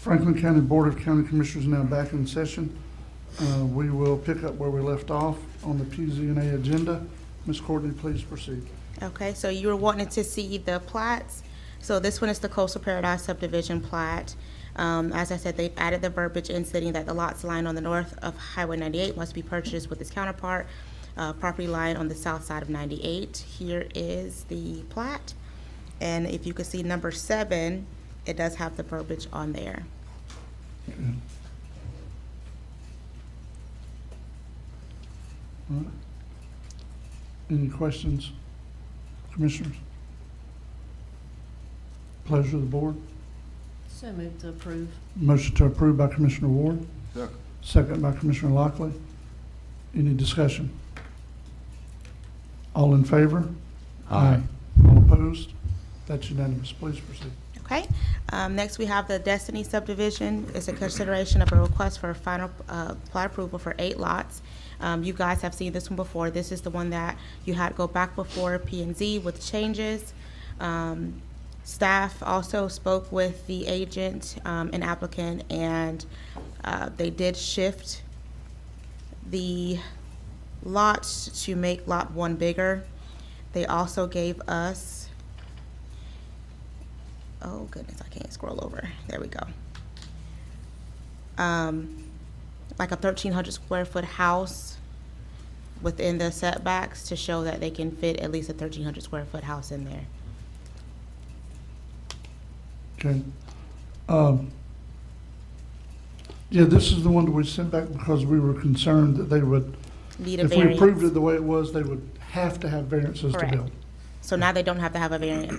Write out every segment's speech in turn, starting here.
Franklin County Board of County Commissioners now back in session. We will pick up where we left off on the PZ&A agenda. Ms. Courtney, please proceed. Okay, so you were wanting to see the plats. So this one is the Coastal Paradise Subdivision plat. As I said, they've added the verbiage in stating that the lots lying on the north of Highway 98 must be purchased with its counterpart property line on the south side of 98. Here is the plat. And if you can see number 7, it does have the verbiage on there. Okay. All right. Any questions, commissioners? Pleasure of the board. So moved to approve. Motion to approve by Commissioner Ward. Second. Second by Commissioner Lockley. Any discussion? All in favor? Aye. All opposed? That's unanimous. Please proceed. Okay, next we have the Destiny subdivision. It's a consideration of a request for a final plat approval for 8 lots. You guys have seen this one before. This is the one that you had to go back before P&Z with changes. Staff also spoke with the agent and applicant, and they did shift the lots to make lot 1 bigger. They also gave us, oh goodness, I can't scroll over. There we go. Like a 1,300 square foot house within the setbacks to show that they can fit at least a 1,300 square foot house in there. Okay. Yeah, this is the one that we sent back because we were concerned that they would, Need a if variance. we approved it the way it was, they would have to have variances to Correct. build. So now they don't have to have a variance,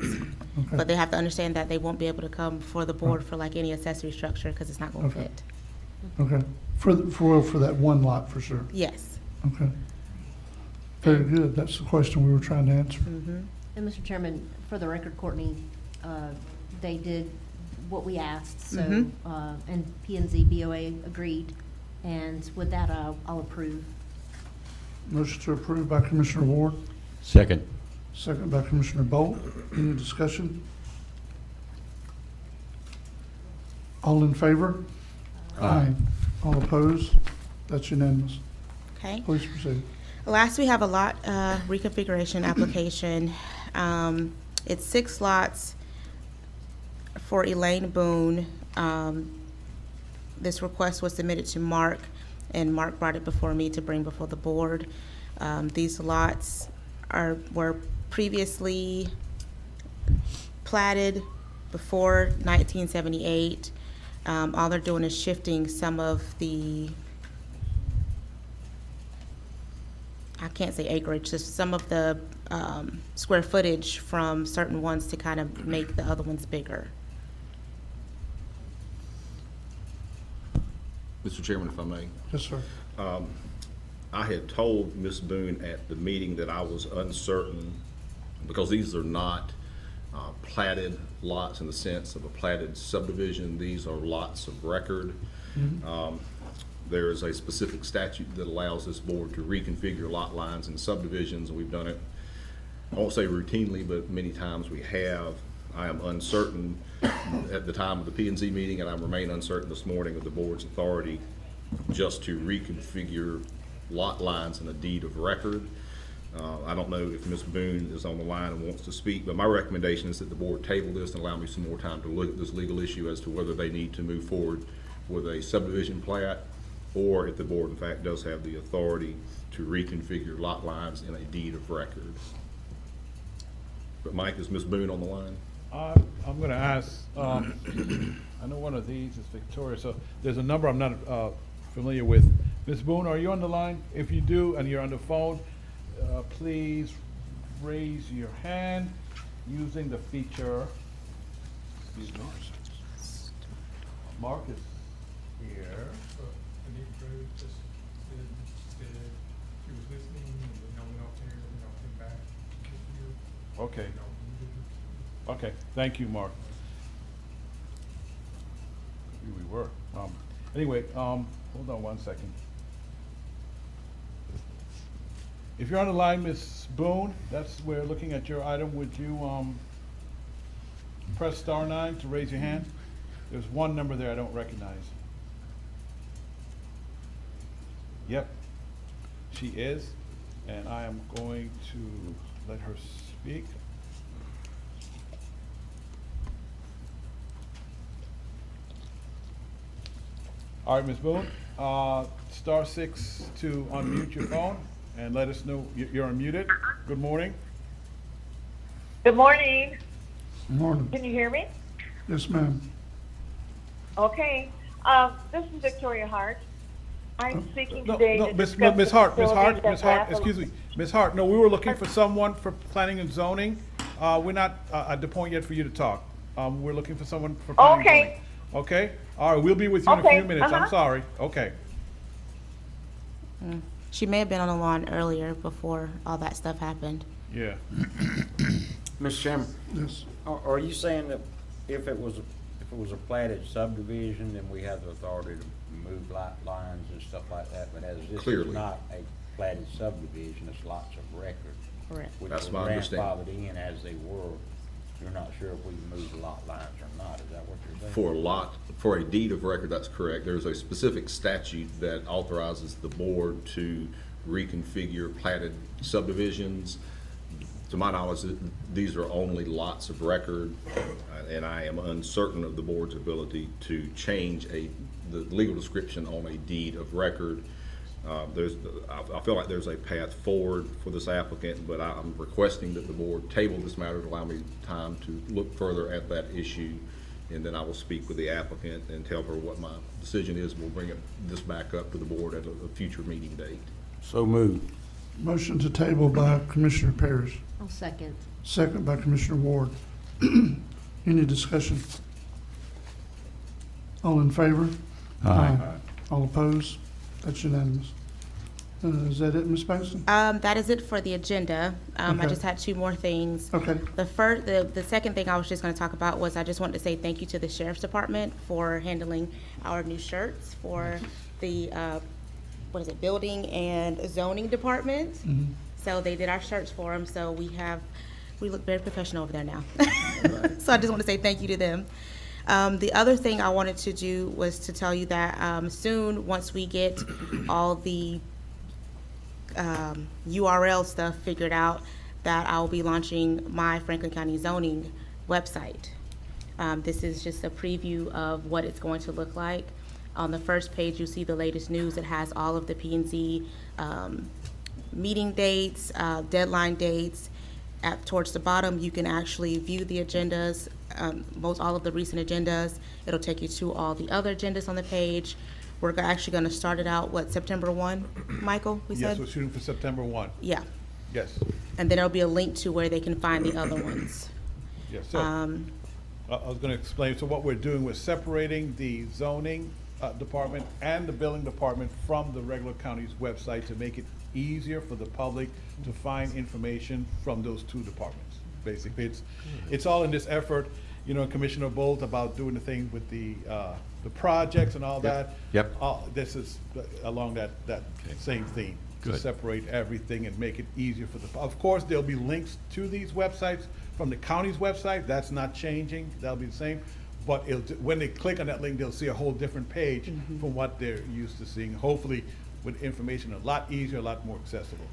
Okay. but they have to understand that they won't be able to come for the board for like any accessory structure because it's not going to Okay. fit. Okay. For that one lot, for sure. Yes. Okay. Very good. That's the question we were trying to answer. Mm-hmm. And Mr. Chairman, for the record, Courtney, they did what we asked, so, Mhm. and P&Z BOA agreed, and with that, I'll approve. Motion to approve by Commissioner Ward, Second. second by Commissioner Bolt. Any discussion? All in favor? Aye. All opposed? That's unanimous. Okay. Please proceed. Last, we have a lot reconfiguration application. It's 6 lots for Elaine Boone. This request was submitted to Mark, and Mark brought it before me to bring before the board. These lots were previously platted before 1978. All they're doing is shifting some of the, I can't say acreage, just some of the square footage from certain ones to kind of make the other ones bigger. Mr. Chairman, if I may. Yes, sir. I had told Ms. Boone at the meeting that I was uncertain because these are not platted lots in the sense of a platted subdivision. These are lots of record. There is a specific statute that allows this board to reconfigure lot lines in subdivisions, and we've done it, I won't say routinely, but many times we have. I am uncertain at the time of the P&Z meeting, and I remain uncertain this morning of the board's authority just to reconfigure lot lines in a deed of record. I don't know if Ms. Boone is on the line and wants to speak, but my recommendation is that the board table this and allow me some more time to look at this legal issue as to whether they need to move forward with a subdivision plat, or if the board in fact does have the authority to reconfigure lot lines in a deed of record. But Mike, is Ms. Boone on the line? I'm going to ask, I know one of these is Victoria, so there's a number I'm not familiar with. Ms. Boone, are you on the line? If you do and you're on the phone, please raise your hand using the feature. Excuse me. Mark is here. Anita Drew just said she was listening, and now went off there, came back. Okay. Okay, thank you, Mark. Maybe we were. Anyway, hold on one second. If you're on the line, Ms. Boone, we're looking at your item. Would you press *9 to raise your hand? There's one number there I don't recognize. Yep, she is, and I am going to let her speak. All right, Ms. Boone, *6 to unmute your phone and let us know you're unmuted. Good morning. Good morning. Morning. Can you hear me? Yes, ma'am. Okay. This is Victoria Hart. I'm speaking No, today no, to Ms. discuss Ms. the Hart, facilities that excuse me, Ms. Hart, no, we were looking for someone for planning and zoning. We're not at the point yet for you to talk. We're looking for someone for planning and zoning. Okay. Okay? All right, we'll be with you in a Okay, few minutes. I'm uh-huh. sorry. Okay. She may have been on the lawn earlier before all that stuff happened. Yeah. Mr. Chairman, Yes. are you saying that if it was a platted subdivision, then we have the authority to move lot lines and stuff like that, but as this Clearly. is not a platted subdivision, it's lots of record. Correct. Which That's were my understanding. grandfathered in as they were, you're not sure if we can move the lot lines or not, is that what you're saying? For a deed of record, that's correct. There's a specific statute that authorizes the board to reconfigure platted subdivisions. To my knowledge, these are only lots of record, and I am uncertain of the board's ability to change the legal description on a deed of record. I feel like there's a path forward for this applicant, but I'm requesting that the board table this matter to allow me time to look further at that issue, and then I will speak with the applicant and tell her what my decision is. We'll bring this back up to the board at a future meeting date. So moved. Motion to table by Commissioner Parrish, I'll second. second by Commissioner Ward. Any discussion? All in favor? Aye. All opposed? That's unanimous. Is that it, Ms. Bankston? That is it for the agenda. I Okay. just had two more things. Okay. The second thing I was just gonna talk about was I just wanted to say thank you to the Sheriff's Department for handling our new shirts for the, Building and Zoning Department. So they did our shirts for them, so we look very professional over there now. So I just want to say thank you to them. The other thing I wanted to do was to tell you that soon, once we get all the URL stuff figured out, that I'll be launching my Franklin County zoning website. This is just a preview of what it's going to look like. On the first page, you'll see the latest news. It has all of the P&Z meeting dates, deadline dates. Towards the bottom, you can actually view the agendas, all of the recent agendas. It'll take you to all the other agendas on the page. We're actually going to start it out, September 1, Michael, we Yes, said? we're shooting for September 1. Yeah. Yes. And then there'll be a link to where they can find the other ones. Yes. So I was going to explain. So what we're doing, we're separating the zoning department and the building department from the regular county's website to make it easier for the public to find information from those two departments. Basically, it's all in this effort, Commissioner Bolt, about doing the thing with the projects and all that. Yep. This is along that same theme. To Good. separate everything and make it easier for of course, there'll be links to these websites from the county's website. That's not changing. That'll be the same. But when they click on that link, they'll see a whole different page from what they're used to seeing. Hopefully, with information a lot easier, a lot more accessible.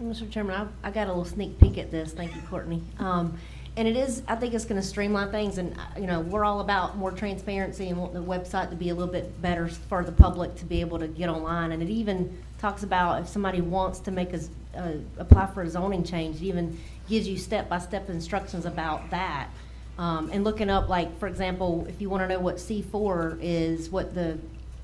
Mr. Chairman, I got a little sneak peek at this. Thank you, Courtney. And I think it's gonna streamline things, and, we're all about more transparency and want the website to be a little bit better for the public to be able to get online. And it even talks about if somebody wants to make apply for a zoning change, it even gives you step-by-step instructions about that. And looking up, like, for example, if you wanna know what C4 is, what the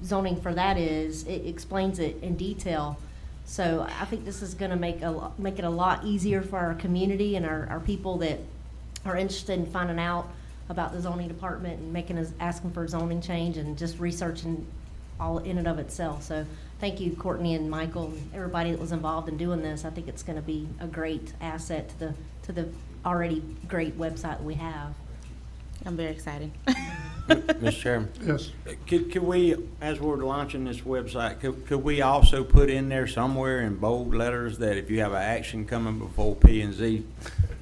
zoning for that is, it explains it in detail. So I think this is gonna make it a lot easier for our community and our people that are interested in finding out about the zoning department and asking for a zoning change and just researching all in and of itself. So thank you, Courtney and Michael, and everybody that was involved in doing this. I think it's gonna be a great asset to the already great website that we have. I'm very excited. Mr. Chairman, Yes. could we, as we're launching this website, could we also put in there somewhere in bold letters that if you have an action coming before P&Z,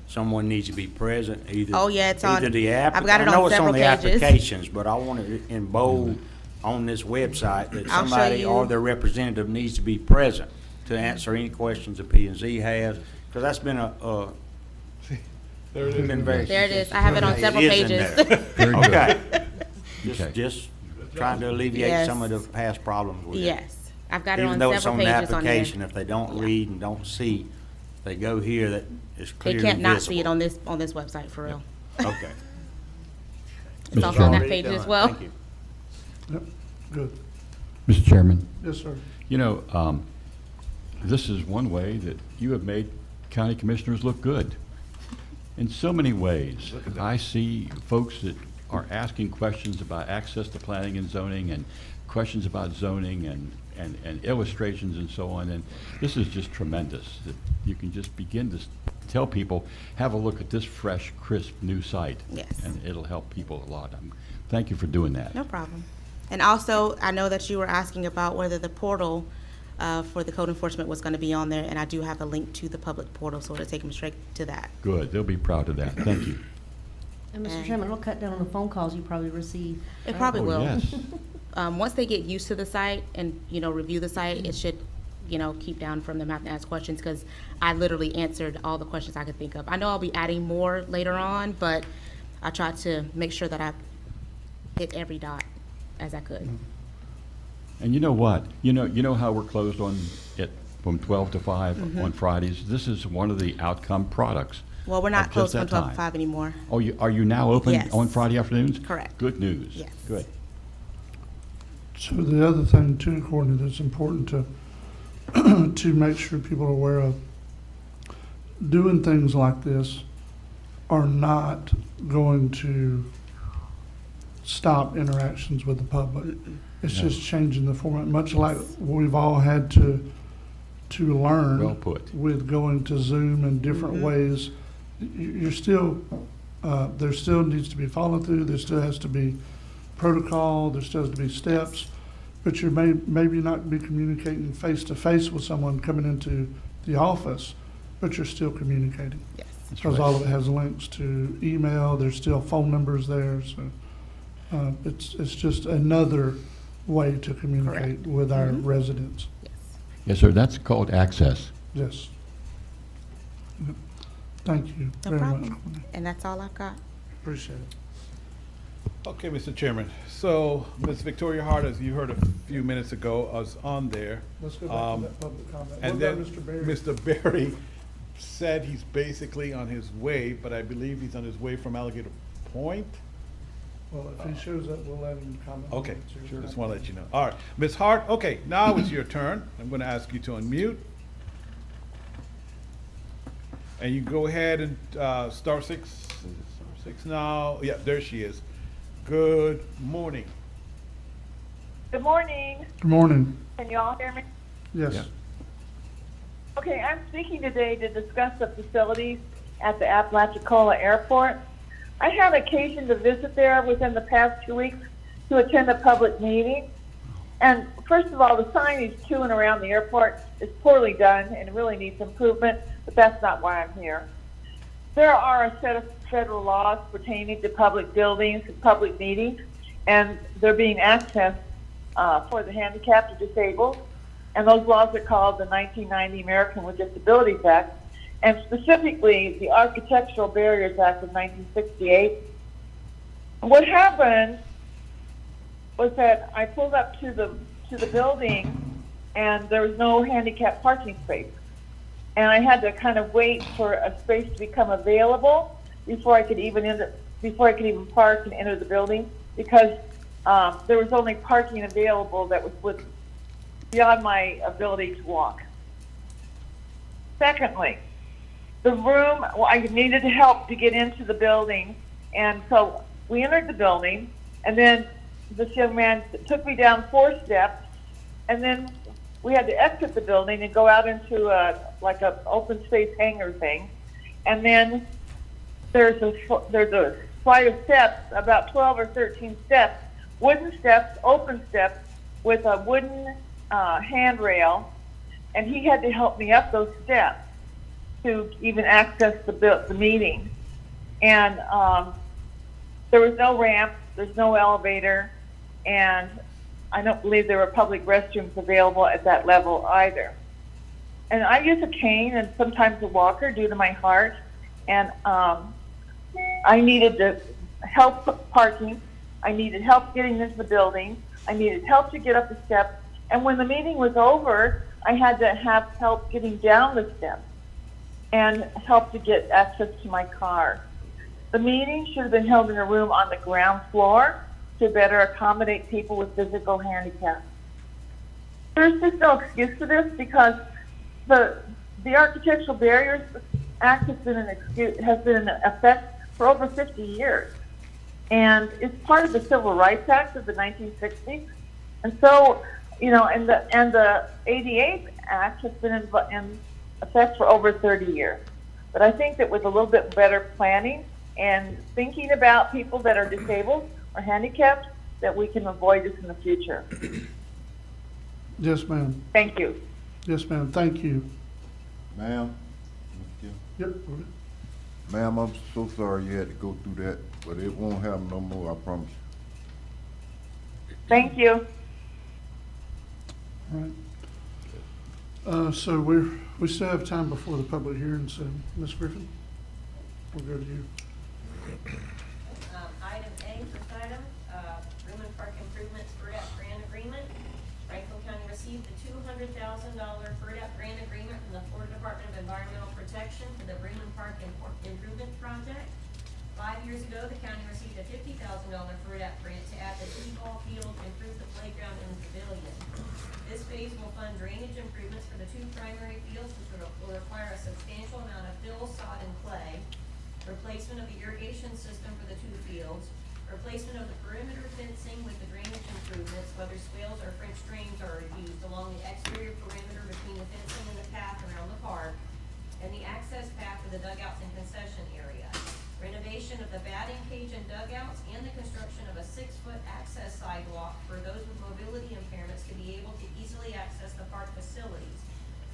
someone needs to be present, either. Oh, yeah, it's on- Either the I've got it I know on it's several the pages. applications, but I want it in bold on this website that I'll show somebody you. or their representative needs to be present to answer any questions the P and Z has, because that's been There it is. been very. There it is. I have it on It several is in pages. there. Very good. Okay. Okay. Just trying to alleviate Yes. some of the past problems with it. Yes, I've got it on Even though it's several on the pages on here. application, if they don't Yeah. read and don't see, they go here, that is They clearly can't not see it visible. on this website, for real. Okay. It's also on Chairman. that page as well. Thank you. Yep, good. Mr. Chairman, Yes, sir. you know, this is one way that you have made county commissioners look good. In so many ways. I see folks that are asking questions about access to planning and zoning, and questions about zoning, and illustrations and so on, and this is just tremendous, that you can just begin to tell people, have a look at this fresh, crisp, new site. Yes. And it'll help people a lot. Thank you for doing that. No problem. And also, I know that you were asking about whether the portal for the code enforcement was going to be on there, and I do have a link to the public portal, so it'll take them straight to that. Good, they'll be proud of that, thank you. And Mr. And- Chairman, it'll cut down on the phone calls you probably receive. It right? probably Oh, will. yes. Once they get used to the site and, review the site, it should, keep down from them having to ask questions, because I literally answered all the questions I could think of. I know I'll be adding more later on, but I tried to make sure that I hit every dot as I could. And you know what? You know how we're closed from 12 to 5 on Fridays? This is one of the outcome products. Well, we're of not just closed from that 12 to time. 5 anymore. Oh, are you now open Yes. on Friday afternoons? Correct. Good news. Yes. Good. So the other thing too, Courtney, that's important to, to make sure people are aware of, doing things like this are not going to stop interactions with the public. It's No. just changing the format, much like we've all had to learn. Well put. With going to Zoom in different ways. You're still, there still needs to be follow through, there still has to be protocol, there still has to be steps, but you maybe not be communicating face to face with someone coming into the office, but you're still communicating. Yes. That's Because right. all of it has links to email, there's still phone numbers there, so, it's just another way to communicate Correct. with our residents, Yes. Yes, sir, that's called access. yes. Yep. Thank you No very much, problem. Courtney. And that's all I've got. Appreciate it. Okay, Mr. Chairman. So, Ms. Victoria Hart, as you heard a few minutes ago, was on there. Let's go back to that public comment. What And about then Mr. Berry? Mr. Berry said he's basically on his way, but I believe he's on his way from Alligator Point. Well, if he shows up, we'll let him comment. on Okay, it, too. sure, just want to let you know. All right, Ms. Hart, okay, now it's your turn. I'm going to ask you to unmute. And you go ahead and star six now. Yeah, there she is. Good morning. Good morning. Good morning. Can you all hear me? Yes. Yeah. Okay, I'm speaking today to discuss the facilities at the Apalachicola Airport. I had occasion to visit there within the past 2 weeks to attend a public meeting. And first of all, the signage to and around the airport is poorly done and really needs improvement, but that's not why I'm here. There are a set of federal laws pertaining to public buildings and public meetings, and they're being accessed for the handicapped or disabled. And those laws are called the 1990 American with Disabilities Act, and specifically the Architectural Barriers Act of 1968. And what happened was that I pulled up to the building, and there was no handicap parking space. And I had to kind of wait for a space to become available before I could even park and enter the building, because there was only parking available that was beyond my ability to walk. Secondly, the room, I needed help to get into the building, and so we entered the building, and then this young man took me down 4 steps, and then we had to exit the building and go out into a open space hangar thing, and then there's a flight of steps, about 12 or 13 steps, wooden steps, open steps with a wooden handrail, and he had to help me up those steps. to even access the meeting. And there was no ramp, there's no elevator, and I don't believe there were public restrooms available at that level either. And I use a cane and sometimes a walker due to my heart, and I needed to help parking, I needed help getting into the building, I needed help to get up the steps, and when the meeting was over, I had to have help getting down the steps and help to get access to my car. The meeting should have been held in a room on the ground floor to better accommodate people with physical handicaps. There's just no excuse for this because the Architectural Barriers Act has been in effect for over 50 years. And it's part of the Civil Rights Act of the 1960s. And so, you know, and the ADA Act has been in effect for over 30 years. But I think that with a little bit better planning and thinking about people that are disabled or handicapped, that we can avoid this in the future. Yes, ma'am. Thank you. Yes, ma'am. Thank you. Ma'am? Yep. go ahead. Ma'am, I'm so sorry you had to go through that, but it won't happen no more, I promise you. Thank you. All right. So we still have time before the public hearing, so Ms. Griffin, we'll go to you. Item A, first item, room and park improvements FERDAP grant agreement. Franklin County received the $200,000 FERDAP grant agreement from the Florida Department of Environmental Protection for the room and park improvement project. 5 years ago, the county received a $50,000 FERDAP grant to add the t-ball field, improve the playground and the pavilion. This phase will fund drainage improvements for the 2 primary fields, which will require a substantial amount of fill, sod, and clay, replacement of the irrigation system for the 2 fields, replacement of the perimeter fencing with the drainage improvements, whether swales or French drains are used along the exterior perimeter between the fencing and the path around the park, and the access path for the dugouts and concession area. Renovation of the batting cage and dugouts, and the construction of a 6-foot access sidewalk for those with mobility impairments to be able to easily access the park facilities.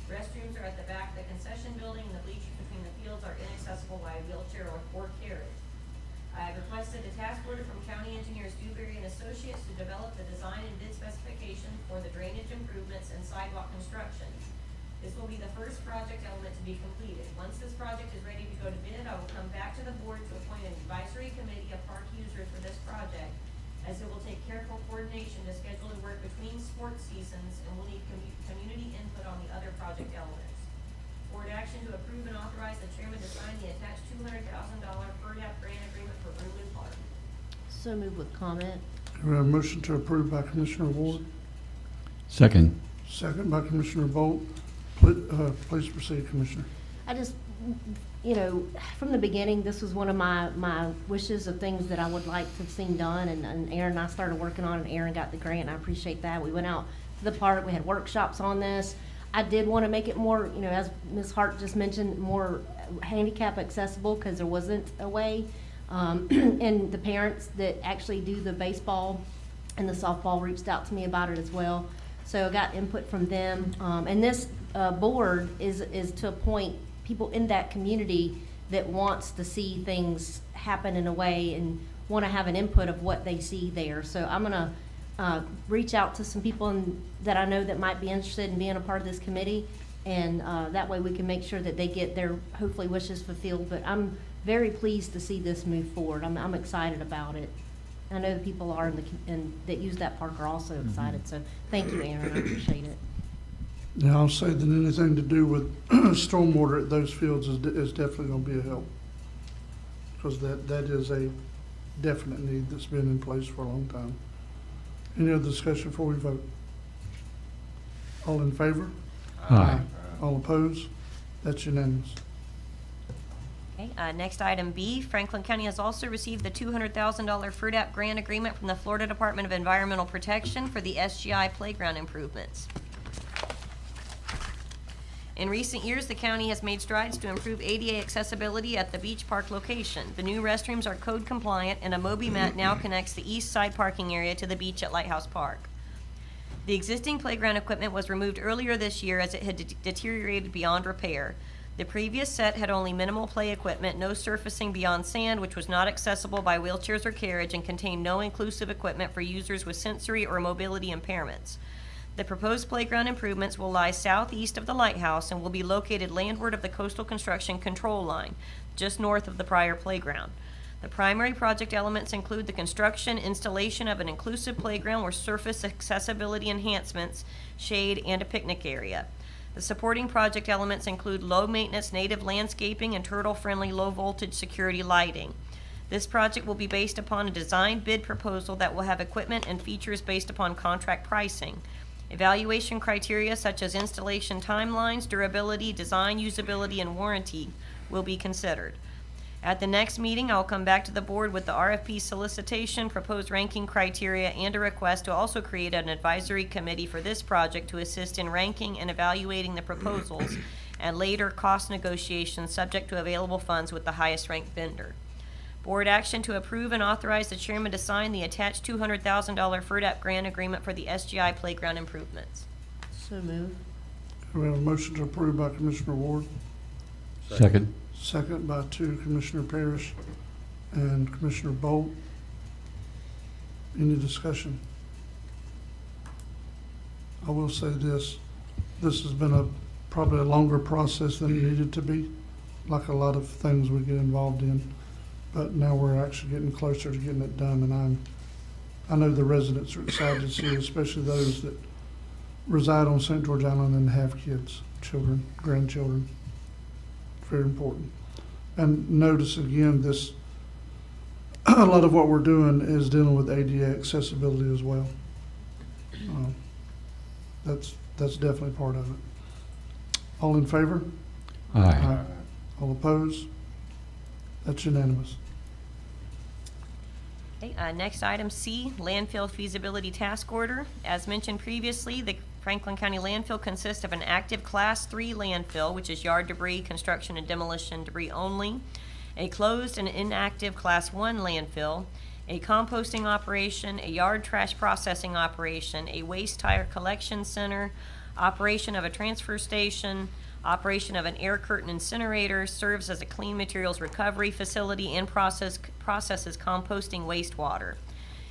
Restrooms are at the back of the concession building, and the bleachers between the fields are inaccessible by wheelchair or carriage. I have requested a task order from County Engineers Dewberry and Associates to develop the design and bid specification for the drainage improvements and sidewalk construction. This will be the first project element to be completed. Once this project is ready to go to bid, I will come back to the board to appoint an advisory committee of park users for this project, as it will take careful coordination to schedule the work between sports seasons and will need community input on the other project elements. Board action to approve and authorize the chairman to sign the attached $200,000 FERDAP grant agreement for Ruin Park. So move with comment. We have a motion to approve by Commissioner Ward, Second. second by Commissioner Bolt. Please proceed, Commissioner. I just, you know, from the beginning, this was one of my wishes of things that I would like to have seen done, and Aaron and I started working on it, and Aaron got the grant, and I appreciate that. We went out to the park, we had workshops on this. I did want to make it more, you know, as Ms. Hart just mentioned, more handicap accessible, because there wasn't a way. And the parents that actually do the baseball and the softball reached out to me about it as well. So I got input from them. And this board is to appoint people in that community that wants to see things happen in a way and want to have an input of what they see there. So I'm going to reach out to some people that I know that might be interested in being a part of this committee, and that way we can make sure that they get their, hopefully, wishes fulfilled. But I'm very pleased to see this move forward. I'm excited about it. I know the people are that use that park are also excited. So thank you, Aaron. I appreciate it. Yeah, I'll say that anything to do with stormwater at those fields is definitely going to be a help, because that is a definite need that's been in place for a long time. Any other discussion before we vote? All in favor? Aye. All opposed? That's unanimous. Okay, next item B, Franklin County has also received the $200,000 FERDAP grant agreement from the Florida Department of Environmental Protection for the SGI playground improvements. In recent years, the county has made strides to improve ADA accessibility at the beach park location. The new restrooms are code compliant, and a Moby mat now connects the east side parking area to the beach at Lighthouse Park. The existing playground equipment was removed earlier this year as it had deteriorated beyond repair. The previous set had only minimal play equipment, no surfacing beyond sand, which was not accessible by wheelchairs or carriage, and contained no inclusive equipment for users with sensory or mobility impairments. The proposed playground improvements will lie southeast of the lighthouse and will be located landward of the coastal construction control line, just north of the prior playground. The primary project elements include the construction, installation of an inclusive playground with surface accessibility enhancements, shade, and a picnic area. The supporting project elements include low-maintenance native landscaping and turtle-friendly low-voltage security lighting. This project will be based upon a design bid proposal that will have equipment and features based upon contract pricing. Evaluation criteria such as installation timelines, durability, design, usability, and warranty will be considered. At the next meeting, I'll come back to the board with the RFP solicitation, proposed ranking criteria, and a request to also create an advisory committee for this project to assist in ranking and evaluating the proposals and later cost negotiations subject to available funds with the highest ranked vendor. Board action to approve and authorize the chairman to sign the attached $200,000 FERDAP grant agreement for the SGI playground improvements. So move. We have a motion to approve by Commissioner Ward, Second. second by Commissioner Parrish and Commissioner Bolt. Any discussion? I will say this has been probably a longer process than it needed to be, like a lot of things we get involved in. But now we're actually getting closer to getting it done, and I know the residents are excited to see it, especially those that reside on St. George Island and have kids, children, grandchildren. Very important. And notice again, a lot of what we're doing is dealing with ADA accessibility as well. That's definitely part of it. All in favor? Aye. All opposed? That's unanimous. Okay, next item C, landfill feasibility task order. As mentioned previously, the Franklin County landfill consists of an active Class 3 landfill, which is yard debris, construction, and demolition debris only, a closed and inactive Class 1 landfill, a composting operation, a yard trash processing operation, a waste tire collection center, operation of a transfer station, operation of an air curtain incinerator, serves as a clean materials recovery facility, and processes composting wastewater.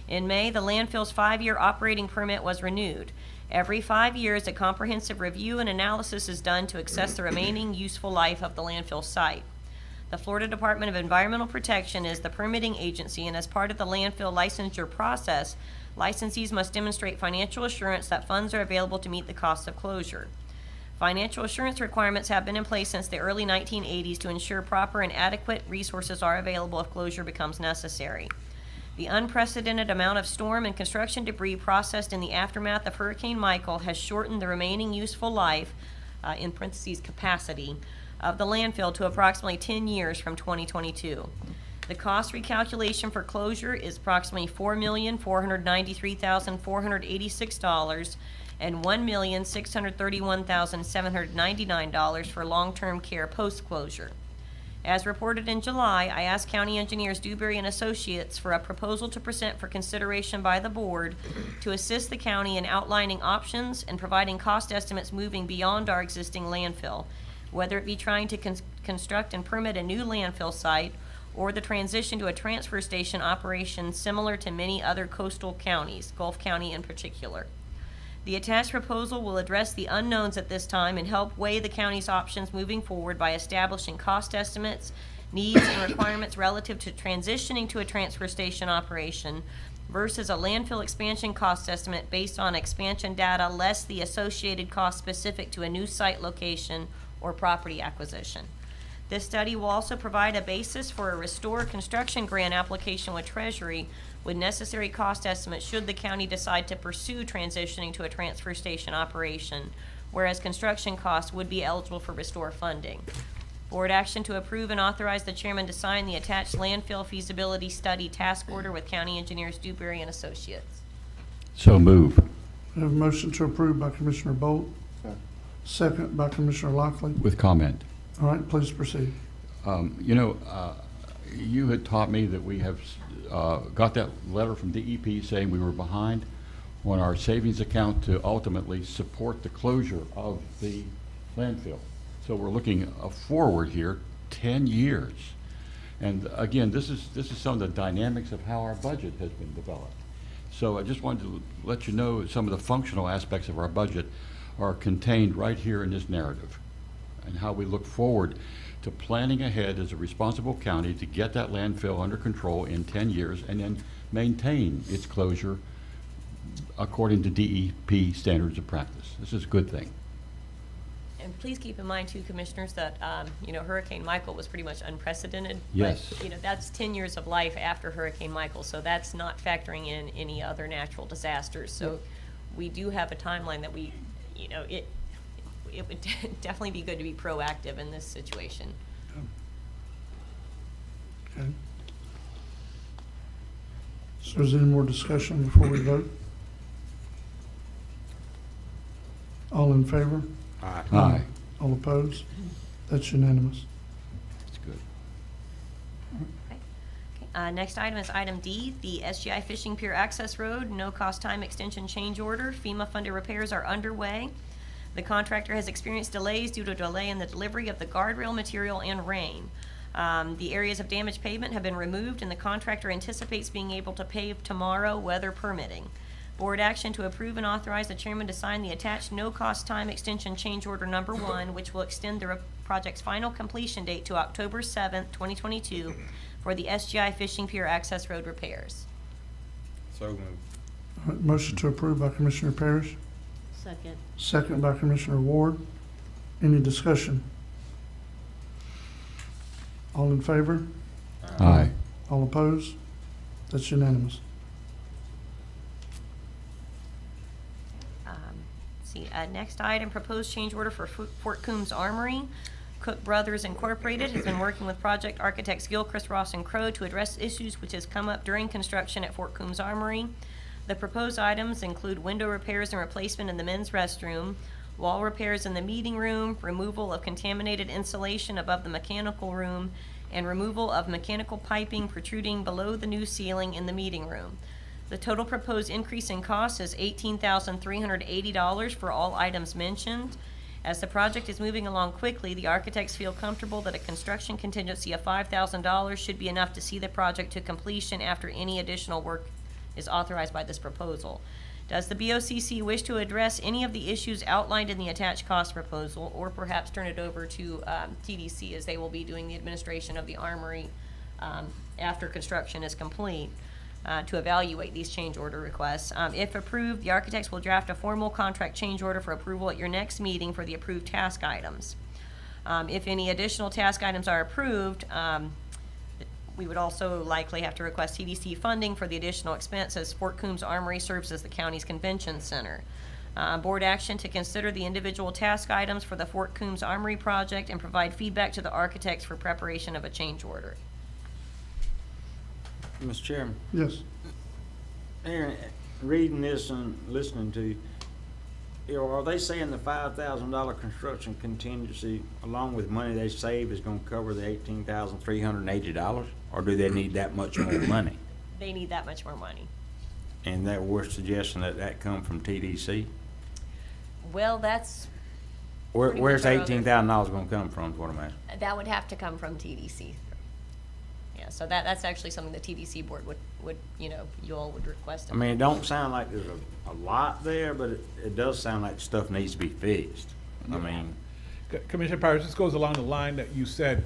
In May, the landfill's 5-year operating permit was renewed. Every 5 years, a comprehensive review and analysis is done to assess the remaining useful life of the landfill site. The Florida Department of Environmental Protection is the permitting agency, and as part of the landfill licensure process, licensees must demonstrate financial assurance that funds are available to meet the costs of closure. Financial assurance requirements have been in place since the early 1980s to ensure proper and adequate resources are available if closure becomes necessary. The unprecedented amount of storm and construction debris processed in the aftermath of Hurricane Michael has shortened the remaining useful life, in parentheses capacity, of the landfill to approximately 10 years from 2022. The cost recalculation for closure is approximately $4,493,486 and $1,631,799 for long-term care post-closure. As reported in July, I asked County Engineers Dewberry and Associates for a proposal to present for consideration by the board to assist the county in outlining options and providing cost estimates moving beyond our existing landfill, whether it be trying to construct and permit a new landfill site or the transition to a transfer station operation similar to many other coastal counties, Gulf County in particular. The attached proposal will address the unknowns at this time and help weigh the county's options moving forward by establishing cost estimates, needs, and requirements relative to transitioning to a transfer station operation versus a landfill expansion cost estimate based on expansion data less the associated cost specific to a new site location or property acquisition. This study will also provide a basis for a Restore construction grant application with Treasury with necessary cost estimates should the county decide to pursue transitioning to a transfer station operation, whereas construction costs would be eligible for Restore funding. Board action to approve and authorize the chairman to sign the attached landfill feasibility study task order with County Engineers Dewberry and Associates. So move. We have a motion to approve by Commissioner Bolt, second by Commissioner Lockley. With comment. All right, please proceed. You had taught me that we have got that letter from DEP saying we were behind on our savings account to ultimately support the closure of the landfill. So we're looking forward here 10 years. And again, this is some of the dynamics of how our budget has been developed. So I just wanted to let you know some of the functional aspects of our budget are contained right here in this narrative, and how we look forward to planning ahead as a responsible county to get that landfill under control in 10 years and then maintain its closure according to DEP standards of practice. This is a good thing. And please keep in mind too, Commissioners, that, Hurricane Michael was pretty much unprecedented. Yes. But, that's 10 years of life after Hurricane Michael, so that's not factoring in any other natural disasters. So we do have a timeline that we, it would definitely be good to be proactive in this situation. Okay. So is there any more discussion before we vote? All in favor? Aye. All opposed? That's unanimous. That's good. Okay. Next item is item D, the SGI Fishing Pier Access Road, no cost time extension change order. FEMA funded repairs are underway. The contractor has experienced delays due to delay in the delivery of the guardrail material and rain. The areas of damaged pavement have been removed, and the contractor anticipates being able to pave tomorrow, weather permitting. Board action to approve and authorize the chairman to sign the attached no-cost time extension change order number 1, which will extend the project's final completion date to October 7th, 2022 for the SGI Fishing Pier Access Road repairs. So moved. All right, motion to approve by Commissioner Parrish, Second. second by Commissioner Ward. Any discussion? All in favor? Aye. All opposed? That's unanimous. Next item, proposed change order for Fort Coombs Armory. Cook Brothers Incorporated has been working with project architects Gilchrist, Ross, and Crow to address issues which has come up during construction at Fort Coombs Armory. The proposed items include window repairs and replacement in the men's restroom, wall repairs in the meeting room, removal of contaminated insulation above the mechanical room, and removal of mechanical piping protruding below the new ceiling in the meeting room. The total proposed increase in cost is $18,380 for all items mentioned. As the project is moving along quickly, the architects feel comfortable that a construction contingency of $5,000 should be enough to see the project to completion after any additional work is authorized by this proposal. Does the BOCC wish to address any of the issues outlined in the attached cost proposal, or perhaps turn it over to TDC, as they will be doing the administration of the Armory after construction is complete? To evaluate these change order requests. If approved, the architects will draft a formal contract change order for approval at your next meeting for the approved task items. If any additional task items are approved, we would also likely have to request TDC funding for the additional expense, as Fort Coombs Armory serves as the county's convention center. Board action to consider the individual task items for the Fort Coombs Armory project and provide feedback to the architects for preparation of a change order. Mr. Chairman, Yes. Aaron, reading this and listening to you, are they saying the $5,000 construction contingency, along with money they save, is gonna cover the $18,380? Or do they need that much more money? They need that much more money. And that we're suggesting that come from TDC? Well, that's, Where's much our other- $18,000 gonna come from, is what I'm asking? that would have to come from TDC. Yeah, so that's actually something the TDC board would you all would request. I mean, it don't sound like there's a lot there, but it does sound like stuff needs to be fixed. I mean, Commissioner Parrish, this goes along the line that you said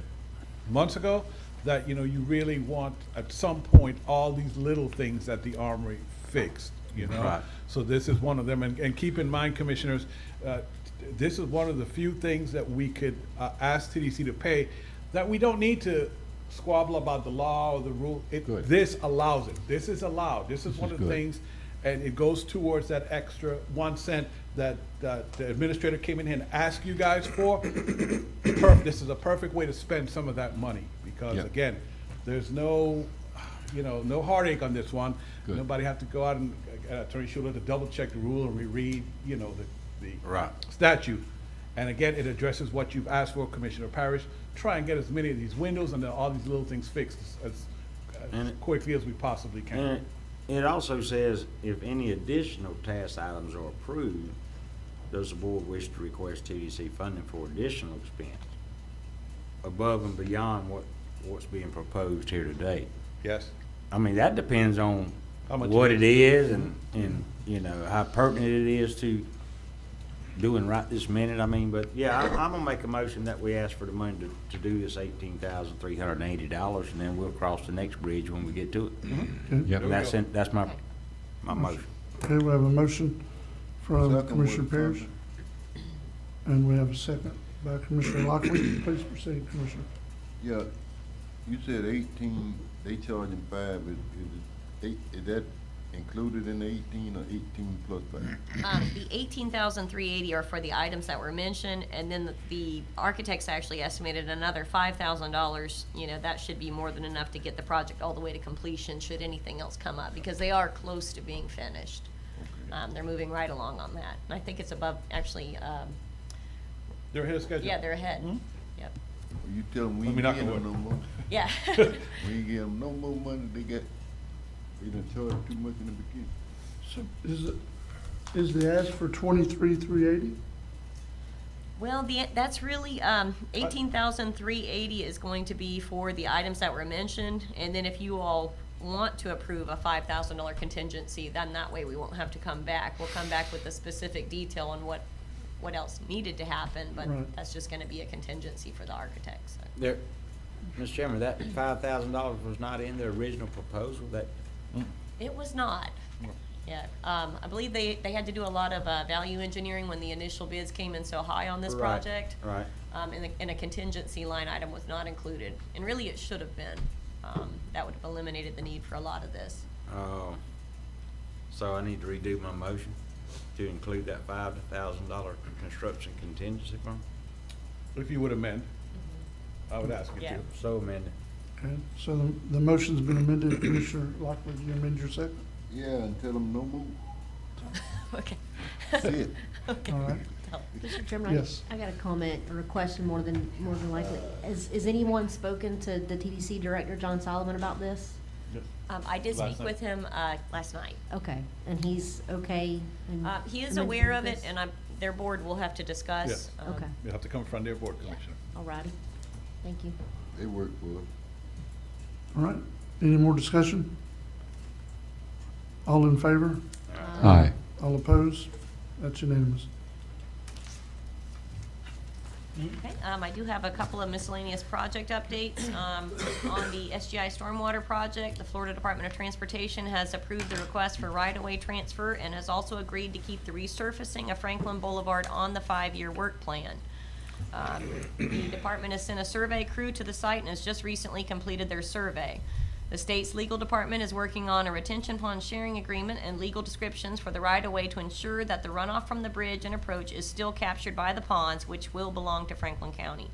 months ago, that, you really want, at some point, all these little things that the Armory fixed, Right. So this is one of them, and keep in mind, Commissioners, this is one of the few things that we could ask TDC to pay, that we don't need to squabble about the law or the rule. Good. This allows it. This is allowed. This is one is of the good. things, and it goes towards that extra 1 cent that the administrator came in here and asked you guys for. This is a perfect way to spend some of that money, because Yep. again, there's no heartache on this one. Good. Nobody have to go out and Attorney Schuler to double check the rule and reread, the Right. statute. And again, it addresses what you've asked for, Commissioner Parrish. Try and get as many of these windows and all these little things fixed as quickly as we possibly can. and it also says if any additional task items are approved, does the board wish to request TDC funding for additional expense above and beyond what's being proposed here today? Yes. I mean, that depends on How much what it it is and, you know, how pertinent it is to doing right this minute. I mean, but yeah, I'm gonna make a motion that we ask for the money to do this $18,380, and then we'll cross the next bridge when we get to it. Okay, Yep. And that's my motion. Okay, we have a motion from Second Commissioner with Parrish, funding. and we have a second by Commissioner Lockley. Please proceed, Commissioner. Yeah, you said 18, they charging 5, is that included in the 18 or 18 plus 5? The 18,380 are for the items that were mentioned, and then the architects actually estimated another $5,000. You know, that should be more than enough to get the project all the way to completion, should anything else come up, because they are close to being finished. They're moving right along on that, and I think it's above, actually, They're ahead of schedule. yeah, they're ahead. Yep, You tell them we Let me ain't knock getting on them no wood. more. yeah. We ain't give them no more money, they done charged too much in the beginning. So is the ask for 23,380? Well, that's really, 18,380 is going to be for the items that were mentioned, and then if you all want to approve a $5,000 contingency, then that way we won't have to come back. We'll come back with the specific detail on what else needed to happen, but Right. that's just gonna be a contingency for the architects. So. There, Mr. Chairman, that $5,000 was not in the original proposal, that, It was not. Yeah, I believe they had to do a lot of value engineering when the initial bids came in so high on this Right, project. right. And a contingency line item was not included, and really it should have been. That would have eliminated the need for a lot of this. oh, so I need to redo my motion to include that $5,000 construction contingency fund? If you would amend, I would ask you Yeah. to. So amended. Okay, so the motion's been amended. Commissioner Lockley, do you amend your second? Yeah, and tell them no more. Okay. That's it. Okay. All right. Mr. Chairman, Yes. I got a comment or a question more than likely. Is anyone spoken to the TDC director, John Solomon, about this? I did Last speak night. with him last night. Okay, and he's okay? and He is commended aware with of it, this? and their board will have to discuss. Yes. Okay, You have to come from their board, Commissioner. all righty. Thank you. They work for us. All right, any more discussion? All in favor? Aye. All opposed? That's unanimous. Okay, I do have a couple of miscellaneous project updates. On the SGI Stormwater Project, the Florida Department of Transportation has approved the request for right-of-way transfer and has also agreed to keep the resurfacing of Franklin Boulevard on the 5-year work plan. The department has sent a survey crew to the site and has just recently completed their survey. The state's legal department is working on a retention pond sharing agreement and legal descriptions for the right-of-way to ensure that the runoff from the bridge and approach is still captured by the ponds, which will belong to Franklin County.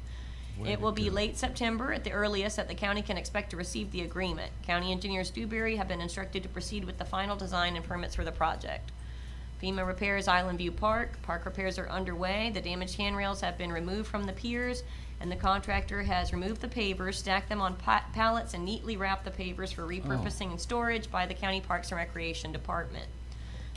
It will be late September at the earliest that the county can expect to receive the agreement. County engineers Dewberry have been instructed to proceed with the final design and permits for the project. FEMA repairs Island View Park. Park repairs are underway. The damaged handrails have been removed from the piers, and the contractor has removed the pavers, stacked them on pallets, and neatly wrapped the pavers for repurposing and storage by the County Parks and Recreation Department.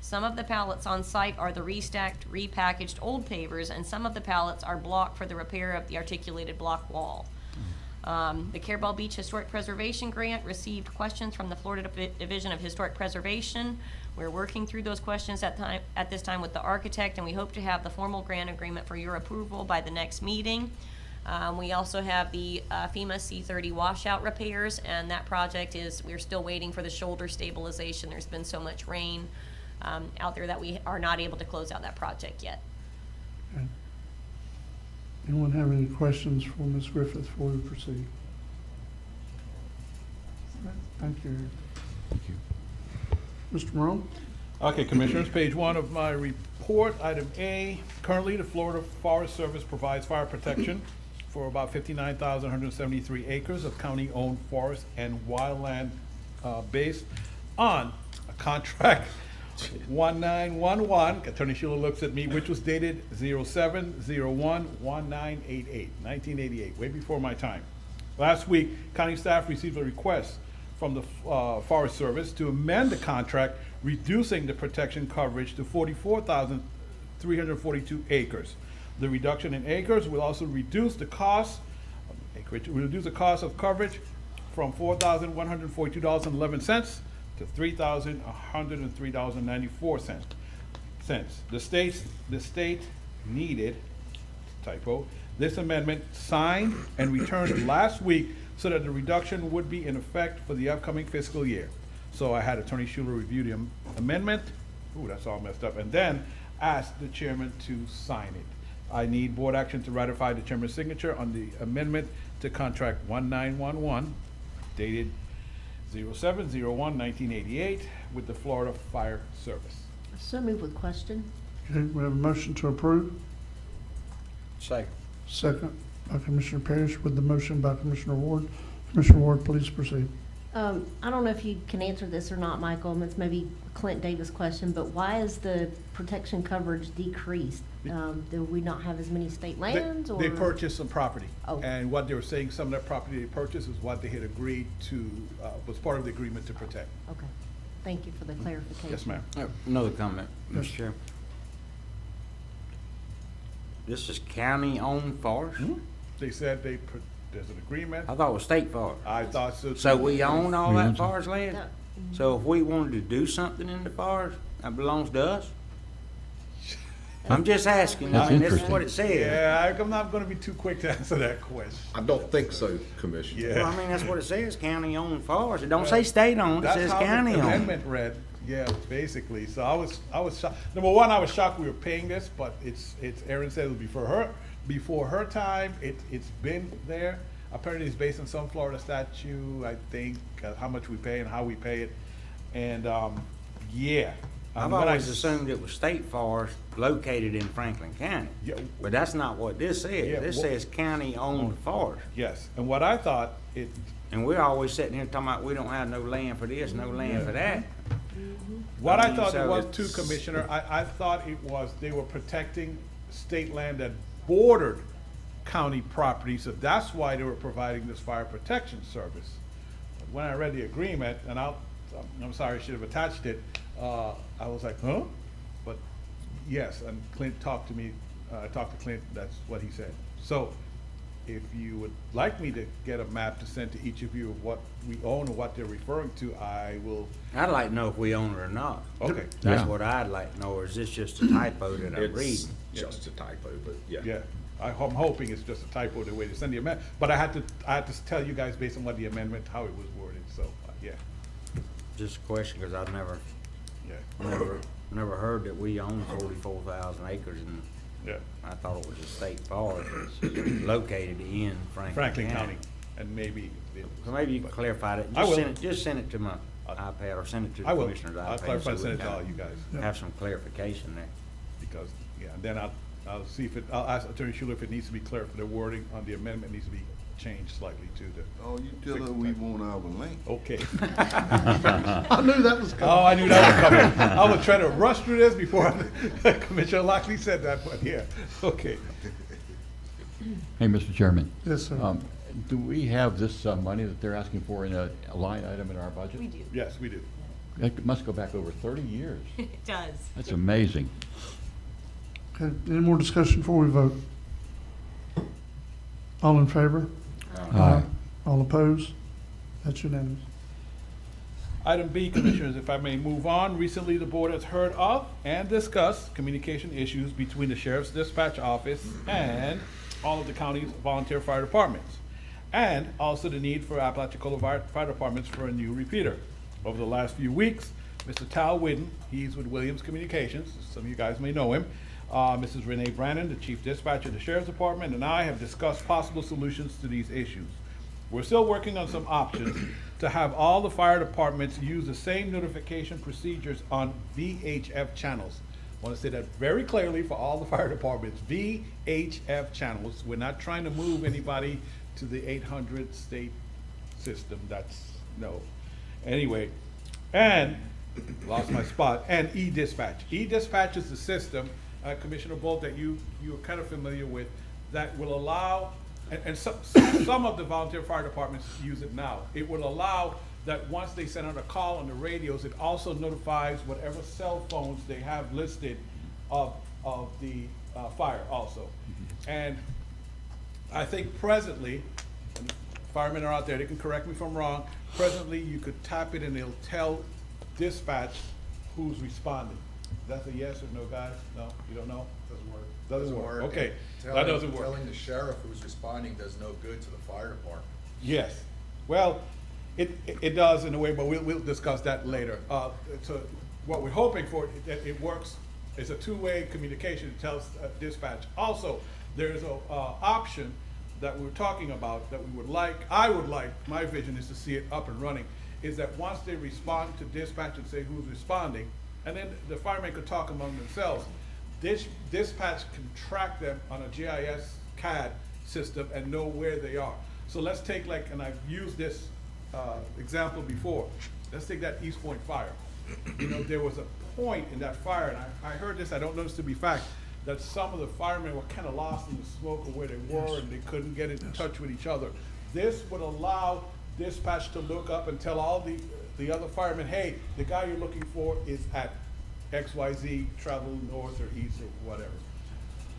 Some of the pallets on site are the restacked, repackaged old pavers, and some of the pallets are block for the repair of the articulated block wall. The Carabel Beach Historic Preservation Grant received questions from the Florida Division of Historic Preservation. We're working through those questions at this time with the architect, and we hope to have the formal grant agreement for your approval by the next meeting. We also have the FEMA C-30 washout repairs, and that project we're still waiting for the shoulder stabilization. There's been so much rain out there that we are not able to close out that project yet. Okay. Anyone have any questions for Ms. Griffith before we proceed? All right, thank you. Thank you. Mr. Morone? Okay, Commissioners, page 1 of my report, item A. Currently, the Florida Forest Service provides fire protection for about 59,173 acres of county-owned forest and wildland based on a contract 1911, Attorney Sheila looks at me, which was dated 07/01/1988, 1988, way before my time. Last week, county staff received a request from the Forest Service to amend the contract, reducing the protection coverage to 44,300 342 acres. The reduction in acres will also reduce the cost, of coverage from $4,142.11 to $3,103.94. The state needed, typo, this amendment signed and returned last week so that the reduction would be in effect for the upcoming fiscal year. So I had Attorney Schuler review the amendment, ooh, that's all messed up, and then asked the chairman to sign it. I need board action to ratify the chairman's signature on the amendment to contract 1911 dated 07/01/1988 with the Florida Fire Service. So move with question. Okay, we have a motion to approve. Second. Second by Commissioner Parrish with the motion by Commissioner Ward. Commissioner Ward, please proceed. I don't know if you can answer this or not, Michael, and it's maybe Clint Davis' question, but why is the protection coverage decreased? Do we not have as many state lands, or? They purchased some property. Oh. And what they were saying, some of that property they purchased is what they had agreed to, was part of the agreement to protect. Okay, thank you for the clarification. Yes, ma'am. Another comment, Yes. Mr. Chairman. This is county-owned forest? They said there's an agreement. I thought it was state forest. I thought so too. So we own all We own that some. forest land? No. So if we wanted to do something in the forest, that belongs to us? I'm just asking, That's I mean, this is interesting. what it says. Yeah, I'm not gonna be too quick to answer that question. I don't think so, Commissioner. Yeah. Well, I mean, that's what it says, county-owned forest. It don't say state-owned, it That's says how the county-owned. amendment read, yeah, basically. So I was shocked. Number one, I was shocked we were paying this, but it's, Erin said it was before her time. It's been there. Apparently it's based on some Florida statute, I think, how much we pay and how we pay it. And, yeah. I've When I always s- assumed it was state forest located in Franklin County. Yeah. But that's not what this says. Yeah, This wha- says county-owned forest. Yes, and what I thought, And we're always sitting here talking about we don't have no land for this, no land for that. what I I mean, thought it so was it's- too, Commissioner, I thought it was, they were protecting state land that bordered county property, so that's why they were providing this fire protection service. But when I read the agreement, and I'm sorry, I should have attached it, I was like, huh? But yes, and Clint talked to me, I talked to Clint, that's what he said. So if you would like me to get a map to send to each of you of what we own or what they're referring to, I will. I'd like to know if we own it or not. Okay. That's Yeah. what I'd like to know, or is this just a typo that I'm It's reading? just a typo, but yeah. Yeah, I'm hoping it's just a typo the way they send the amendment, but I had to tell you guys based on what the amendment, how it was worded, so, yeah, Just a question, because I've never yeah, never heard that we own 44,000 acres, and yeah. I thought it was a state forest that's located in Franklin County, and maybe. So maybe you can clarify that. I will. Just send it to my iPad, or send it to the I will, commissioner's iPad. I'll clarify and so send it we to all can you guys, have some clarification there. because, yeah, and then I'll see if I'll ask Attorney Schuler if it needs to be clear for the wording on the amendment needs to be changed slightly to the. Oh, you tell her we want our land. Okay. I knew that was coming. Oh, I knew that was coming. I was trying to rush through this before Commissioner Lockley said that, but yeah, okay. Hey, Mr. Chairman. Yes, sir. Do we have this money that they're asking for in a line item in our budget? We do. Yes, we do. That must go back over 30 years. It does. That's amazing. Okay, any more discussion before we vote? All in favor? Aye. All opposed? That's unanimous. Item B, Commissioners, if I may move on. Recently, the board has heard of and discussed communication issues between the Sheriff's Dispatch Office and all of the county's volunteer fire departments, and also the need for Apalachicola fire departments for a new repeater. Over the last few weeks, Mr. Tal Whidden, he's with Williams Communications, some of you guys may know him, Mrs. Renee Brannon, the Chief Dispatcher of the Sheriff's Department, and I have discussed possible solutions to these issues. We're still working on some options to have all the fire departments use the same notification procedures on VHF channels. I want to say that very clearly for all the fire departments, VHF channels. We're not trying to move anybody to the 800 state system. That's, no. Anyway, and, lost my spot, and e-dispatch. E-dispatch is the system, Commissioner Bolt, that you're kind of familiar with, that will allow, and some of the volunteer fire departments use it now. It will allow that once they send out a call on the radios, it also notifies whatever cell phones they have listed of the fire also. And I think presently, and firemen are out there, they can correct me if I'm wrong, presently you could tap it and it'll tell dispatch who's responding. That's a yes or no, guys? No, you don't know? Doesn't work. Doesn't work, okay. Telling- That doesn't work. Telling the sheriff who's responding does no good to the fire department. Yes, well, it does in a way, but we'll discuss that later. So what we're hoping for, that it works, it's a two-way communication, it tells dispatch. Also, there's a option that we're talking about that we would like, I would like, my vision is to see it up and running, is that once they respond to dispatch and say who's responding, and then the firemen could talk among themselves, dispatch can track them on a GIS CAD system and know where they are. So let's take like, and I've used this example before, let's take that East Point fire. You know, there was a point in that fire, and I heard this, I don't know this to be fact, that some of the firemen were kind of lost in the smoke of where they were, and they couldn't get in touch with each other. This would allow dispatch to look up and tell all the other firemen, hey, the guy you're looking for is at XYZ, travel north or east or whatever.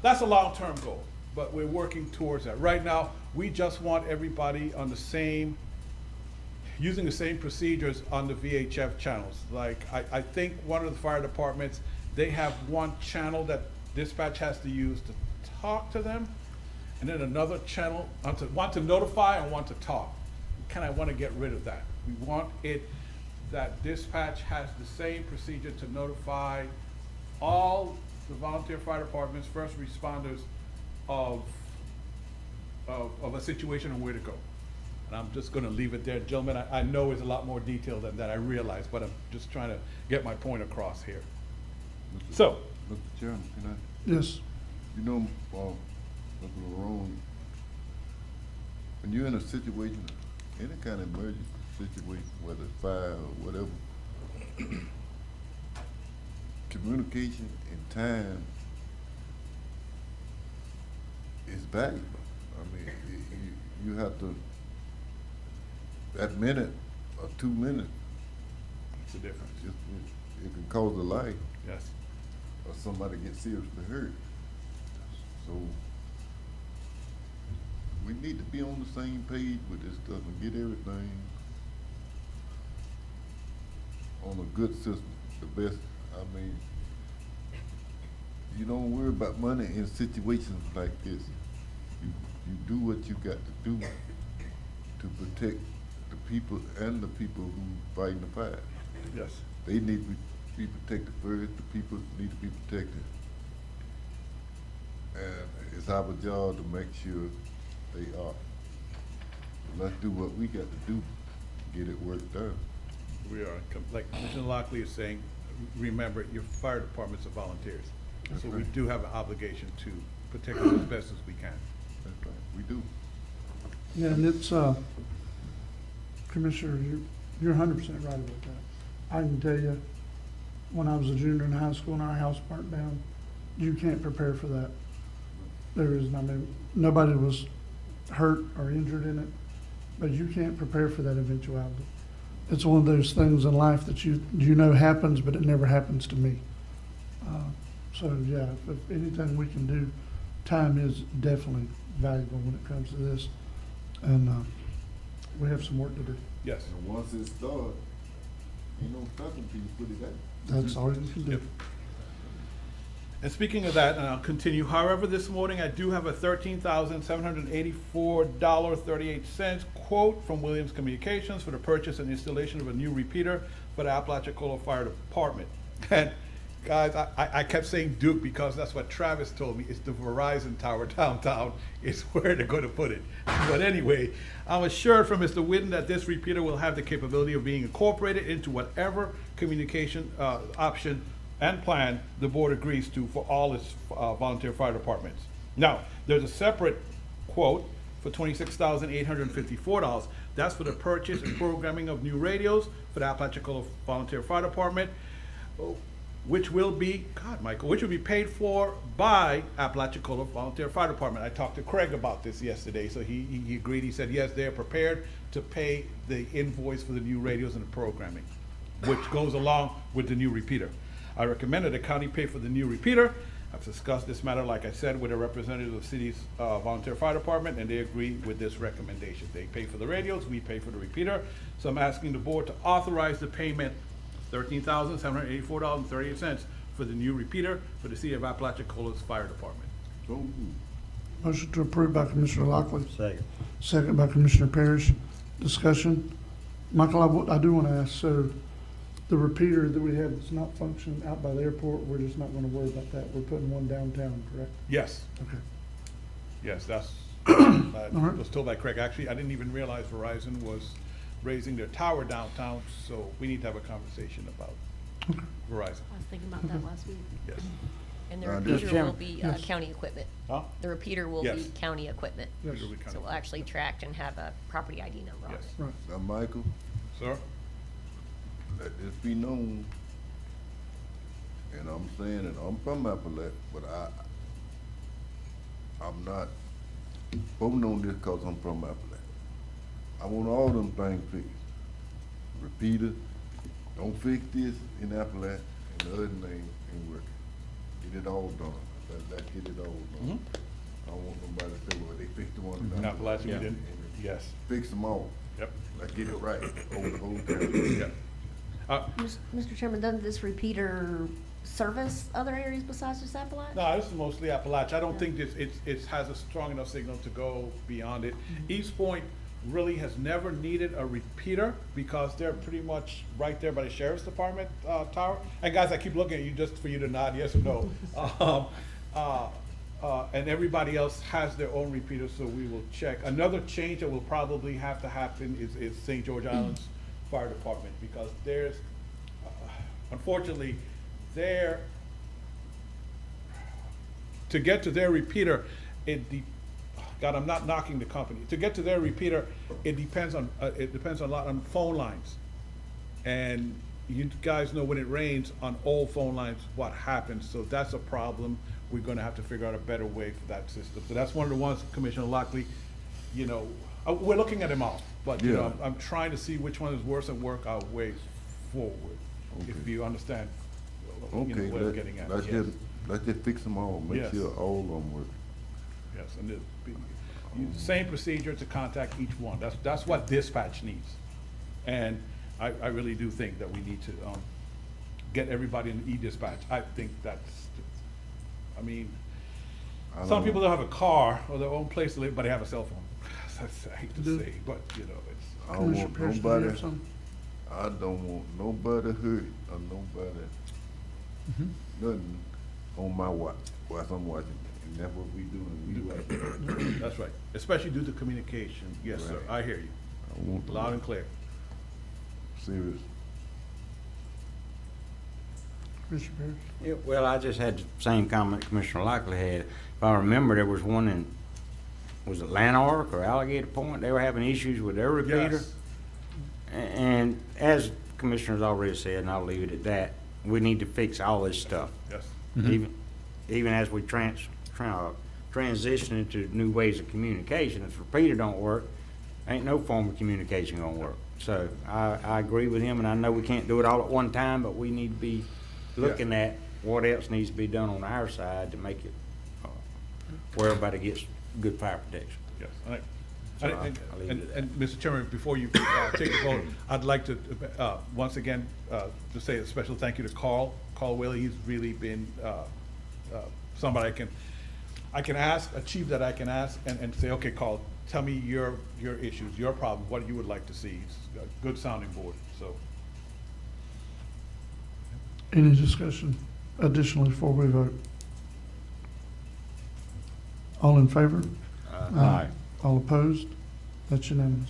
That's a long-term goal, but we're working towards that. Right now, we just want everybody on the same, using the same procedures on the VHF channels. Like, I think one of the fire departments, they have one channel that dispatch has to use to talk to them, and then another channel, want to notify and want to talk. We kind of want to get rid of that. We want it that dispatch has the same procedure to notify all the volunteer fire departments, first responders of a situation and where to go. And I'm just gonna leave it there. Gentlemen, I know it's a lot more detailed than that, I realize, but I'm just trying to get my point across here. So. Mr. Chairman, can I? Yes. You know, Mr. Larone, when you're in a situation, any kind of emergency situation, whether it's fire or whatever, communication and time is valuable. I mean, you have to, that minute or 2 minutes, It's a difference. it can cause a life. Yes. Or somebody gets seriously hurt. So we need to be on the same page with this stuff and get everything on a good system, the best. I mean, you don't worry about money in situations like this. You do what you got to do to protect the people and the people who fighting the fire. Yes. They need to be protected first, the people need to be protected. And it's our job to make sure they are. Let's do what we got to do to get it worked out. We are, like Commissioner Lockley is saying, remember, your fire departments are volunteers. That's So we right. do have an obligation to protect them as best as we can. That's right, we do. Yeah, and it's, Commissioner, you're 100% right about that. I can tell you, when I was a junior in high school and our house burnt down, you can't prepare for that. There is, I mean, nobody was hurt or injured in it, but you can't prepare for that eventuality. It's one of those things in life that you know happens, but it never happens to me. So yeah, if anything we can do, time is definitely valuable when it comes to this, and we have some work to do. Yes. And once it starts, ain't no stopping until you put it out. That's all you can do. Yep. And speaking of that, and I'll continue, however, this morning I do have a $13,784.38 quote from Williams Communications for the purchase and installation of a new repeater for the Apalachicola Fire Department. And guys, I kept saying Duke because that's what Travis told me. It's the Verizon Tower downtown. It's where they're going to put it. But anyway, I'm assured from Mr. Whitten that this repeater will have the capability of being incorporated into whatever communication option and plan the board agrees to for all its volunteer fire departments. Now, there's a separate quote for $26,854. That's for the purchase and programming of new radios for the Apalachicola Volunteer Fire Department, which will be, God, Michael, which will be paid for by Apalachicola Volunteer Fire Department. I talked to Craig about this yesterday, so he agreed. He said, yes, they're prepared to pay the invoice for the new radios and the programming, which goes along with the new repeater. I recommend that the county pay for the new repeater. I've discussed this matter, like I said, with a representative of the city's volunteer fire department, and they agree with this recommendation. They pay for the radios, we pay for the repeater. So I'm asking the board to authorize the payment, $13,784.38 for the new repeater for the city of Apalachicola Fire Department. So moved. Motion to approve by Commissioner Lockley, Second. second by Commissioner Parrish. Discussion. Michael, I do want to ask, so the repeater that we have that's not functioning out by the airport, we're just not going to worry about that. We're putting one downtown, correct? Yes, Okay. yes, that's, right. was told by Craig. Actually, I didn't even realize Verizon was raising their tower downtown, so we need to have a conversation about Verizon. I was thinking about that last week. Yes. And the Mr. repeater will Chairman. be Yes. county equipment. Huh? The repeater will be Yes. county equipment. Yes. It'll be kind So of- we'll actually track and have a property ID number on Yes. it. Right. Now, Michael, Sir? let this be known, and I'm saying that I'm from Appalachia, but I'm not voting on this because I'm from Appalachia. I want all them things fixed. Repeater, don't fix this in Appalachia, and the other thing ain't working. Get it all done. Let's get it all done. I don't want nobody to say, well, they fixed the one in Not Appalachia, we Appalachia. didn't? Yes. Fix them all. Yep. Let's get it right over the whole country. Yep. Mr. Chairman, doesn't this repeater service other areas besides just Appalachia? No, this is mostly Appalachia. I don't think it has a strong enough signal to go beyond it. East Point really has never needed a repeater because they're pretty much right there by the sheriff's department tower. And guys, I keep looking at you just for you to nod yes or no. And everybody else has their own repeater, so we will check. Another change that will probably have to happen is St. George Island's Fire Department, because there's, unfortunately, to get to their repeater, God, I'm not knocking the company. To get to their repeater, it depends a lot on phone lines. And you guys know when it rains on old phone lines, what happens. So that's a problem. We're gonna have to figure out a better way for that system. So that's one of the ones, Commissioner Lockley, you know, we're looking at them all. But, you know, Yeah. I'm trying to see which one is worse and work our way forward. If Okay. you understand, you know, Okay, what I'm getting at. let's Yes. just fix them all, make Yes. sure all of them work. Yes, and use the same procedure to contact each one. That's what dispatch needs. And I really do think that we need to, get everybody in e-dispatch. I think I mean, some people don't have a car or their own place to live, but they have a cell phone. I hate to say, but, you know, it's. I don't Commissioner want Parrish, do you have nobody, something? I don't want nobody hurt or nobody, nothing on my watch, whilst I'm watching. And that's what we do, and we watch. That's right, especially due to communication. Yes, sir, Right. I hear you, I want loud and clear. serious. Commissioner Parrish? Yeah, well, I just had the same comment Commissioner Lockley had. If I remember, there was one in, was it Lanark or Alligator Point? They were having issues with their repeater. Yes. And as Commissioner's already said, and I'll leave it at that, we need to fix all this stuff. Yes. Even as we transition into new ways of communication. If the repeater don't work, ain't no form of communication gonna work. So I agree with him, and I know we can't do it all at one time, but we need to be looking at what else needs to be done on our side to make it where everybody gets good fire protection. Yes, So I'll leave it at and Mr. Chairman, before you take the vote, I'd like to, once again, to say a special thank you to Carl Whaley. He's really been somebody I can ask, a chief that I can ask and say, okay, Carl, tell me your issues, your problems, what you would like to see. It's a good sounding board, so. Any discussion additionally before we vote? All in favor? Aye. All opposed? That's unanimous.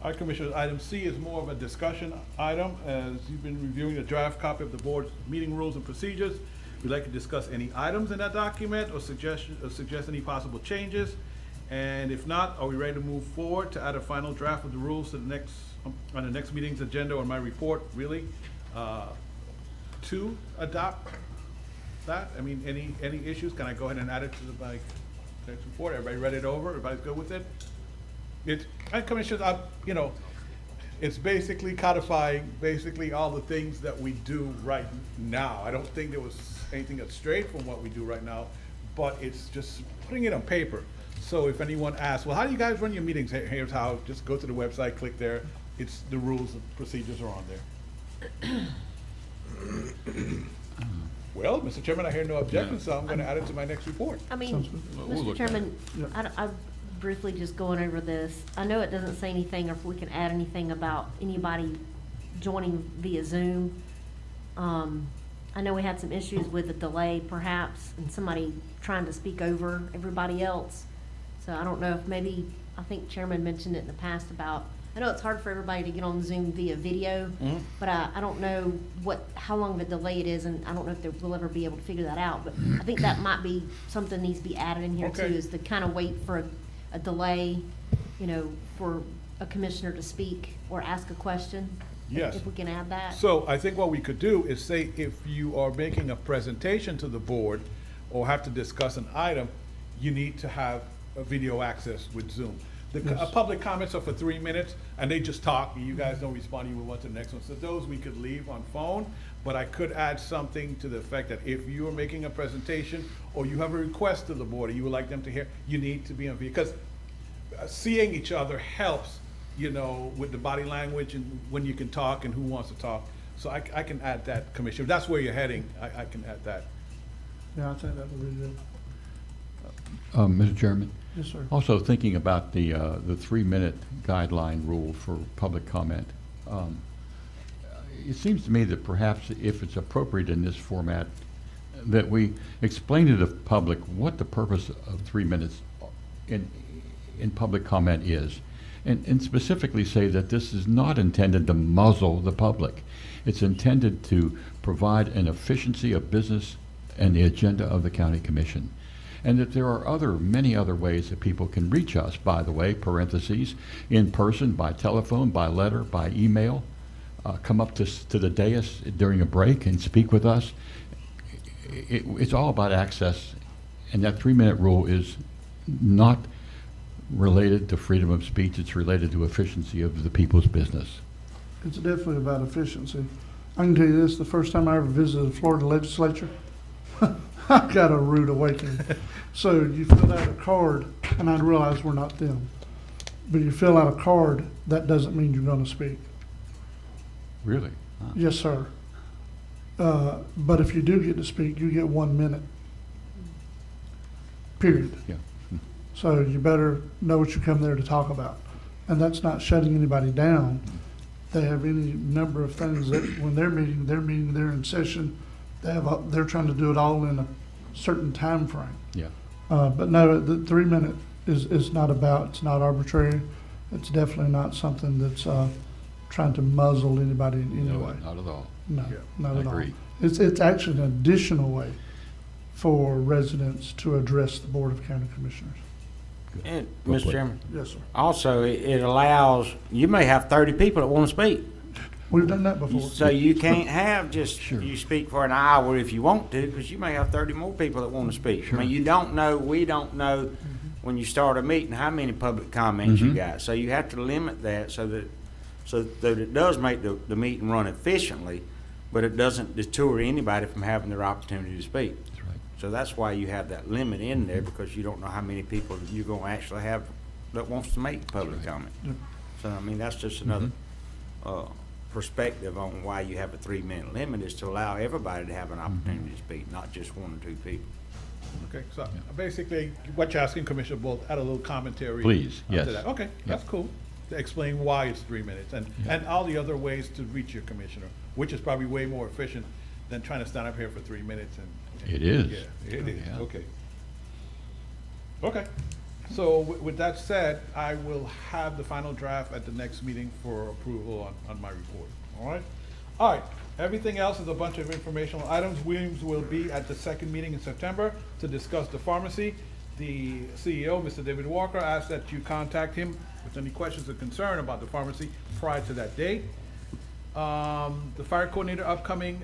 All right, Commissioners, item C is more of a discussion item. As you've been reviewing the draft copy of the board's meeting rules and procedures, we'd like to discuss any items in that document or suggest any possible changes. And if not, are we ready to move forward to add a final draft of the rules to the next, on the next meeting's agenda or my report, really, to adopt that? I mean, any issues? Can I go ahead and add it to my next report? Everybody read it over? Everybody's good with it? And Commissioners, you know, It's basically codifying basically all the things that we do right now. I don't think there was anything that's strayed from what we do right now, but it's just putting it on paper. So if anyone asks, well, how do you guys run your meetings? Here's how, just go to the website, click there. It's the rules and procedures are on there. Well, Mr. Chairman, I hear no objection, so I'm gonna add it to my next report. I mean, Sounds good. We'll Mr. look at Chairman, Yeah. I briefly just going over this. I know it doesn't say anything, or if we can add anything about anybody joining via Zoom. I know we had some issues with the delay perhaps, and somebody trying to speak over everybody else. So I don't know if maybe, I think Chairman mentioned it in the past about, I know it's hard for everybody to get on Zoom via video, but I don't know how long of a delay it is, and I don't know if we'll ever be able to figure that out. But I think that might be something needs to be added in here too, Okay. is to kind of wait for a delay, you know, for a commissioner to speak or ask a question. Yes. If we can add that. So I think what we could do is say if you are making a presentation to the board or have to discuss an item, you need to have a video access with Zoom. Yes. Public comments are for 3 minutes, and they just talk, and you guys don't respond, you move on to the next one. So those we could leave on phone, but I could add something to the effect that if you are making a presentation or you have a request to the board and you would like them to hear, you need to be on video. Because seeing each other helps, you know, with the body language and when you can talk and who wants to talk. So I can add that, Commissioner. If that's where you're heading, I can add that. Yeah, I think that would be good. Mr. Chairman? Yes, sir. Also thinking about the 3-minute guideline rule for public comment. It seems to me that perhaps if it's appropriate in this format, that we explain to the public what the purpose of 3 minutes in public comment is. And specifically say that this is not intended to muzzle the public. It's intended to provide an efficiency of business and the agenda of the county commission. And that there are many other ways that people can reach us, by the way, parentheses, in person, by telephone, by letter, by email, come up to the dais during a break and speak with us. It's all about access, and that 3-minute rule is not related to freedom of speech. It's related to efficiency of the people's business. It's definitely about efficiency. I can tell you this, the first time I ever visited the Florida legislature, I got a rude awakening. So you fill out a card, and I realize we're not them, but you fill out a card, that doesn't mean you're gonna speak. Really? Huh. Yes, sir. But if you do get to speak, you get 1 minute. Period. Yeah. So you better know what you come there to talk about. And that's not shutting anybody down. They have any number of things that when they're meeting, they're in session. They're trying to do it all in a certain time frame. Yeah. But no, the 3 minute is not it's not arbitrary. It's definitely not something that's trying to muzzle anybody in any No, way. not at all. No, Yeah, not I at all. agree. It's actually an additional way for residents to address the Board of County Commissioners. And, Well Mr. put. Chairman, Yes, sir. also, it allows, you may have 30 people that want to speak. We've done that before. So you can't have just, Sure. you speak for an hour if you want to, because you may have 30 more people that want to speak. I mean, you don't know, we don't know when you start a meeting how many public comments you got. So you have to limit that so that it does make the meeting run efficiently, but it doesn't deter anybody from having their opportunity to speak. That's right. So that's why you have that limit in there, because you don't know how many people you're gonna actually have that wants to make public comment. Yep. So, I mean, that's just another, perspective on why you have a 3-minute limit, is to allow everybody to have an opportunity to speak, not just 1 or 2 people. Okay, so basically, what you're asking, Commissioner Bolt, add a little commentary. Please, to yes. that. Okay, that's cool. To explain why it's 3 minutes and all the other ways to reach your commissioner, which is probably way more efficient than trying to stand up here for 3 minutes and. It is. Yeah, it is, Yeah. okay. Okay, so with that said, I will have the final draft at the next meeting for approval on my report, all right? All right, everything else is a bunch of informational items. Williams will be at the second meeting in September to discuss the pharmacy. The CEO, Mr. David Walker, asked that you contact him with any questions or concern about the pharmacy prior to that date. The fire coordinator upcoming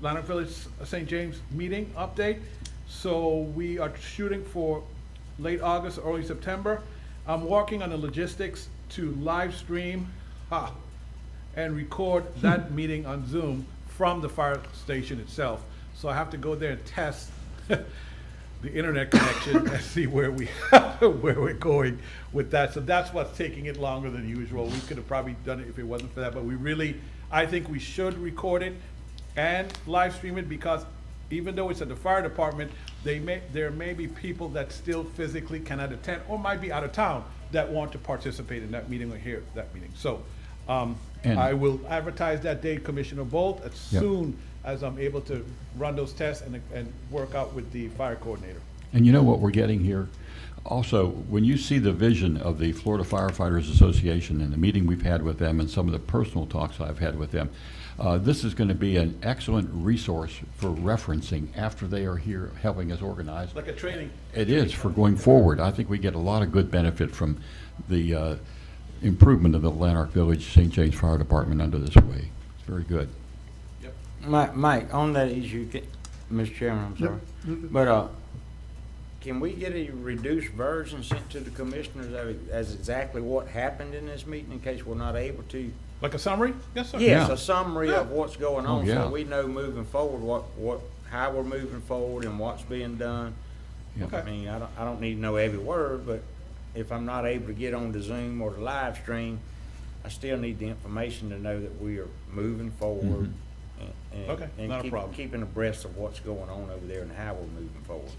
Lanark Village St. James meeting update. So we are shooting for late August, early September. I'm working on the logistics to live stream and record that meeting on Zoom from the fire station itself. So I have to go there and test the internet connection and see where we're going with that. So that's what's taking it longer than usual. We could have probably done it if it wasn't for that, but I think we should record it and live stream it, because even though it's at the fire department, there may be people that still physically cannot attend or might be out of town that want to participate in that meeting or hear that meeting. So And- I will advertise that date, Commissioner Bolt, as Yep. soon as I'm able to run those tests and work out with the fire coordinator. And you know what we're getting here? Also, when you see the vision of the Florida Firefighters Association and the meeting we've had with them and some of the personal talks I've had with them, this is going to be an excellent resource for referencing after they are here helping us organize. Like a training. It is for going forward. I think we get a lot of good benefit from the improvement of the Lanark Village St. James Fire Department under this way. It's very good. Mike, on that issue, Mr. Chairman, I'm sorry, but, can we get a reduced version sent to the commissioners as exactly what happened in this meeting in case we're not able to? Like a summary? Yes, sir. Yes, Yeah. a summary of what's going on, yeah. so we know moving forward how we're moving forward and what's being done. Yeah. Okay. I mean, I don't need to know every word, but if I'm not able to get on the Zoom or the live stream, I still need the information to know that we are moving forward. Okay, not a problem. Keeping abreast of what's going on over there and how we're moving forward.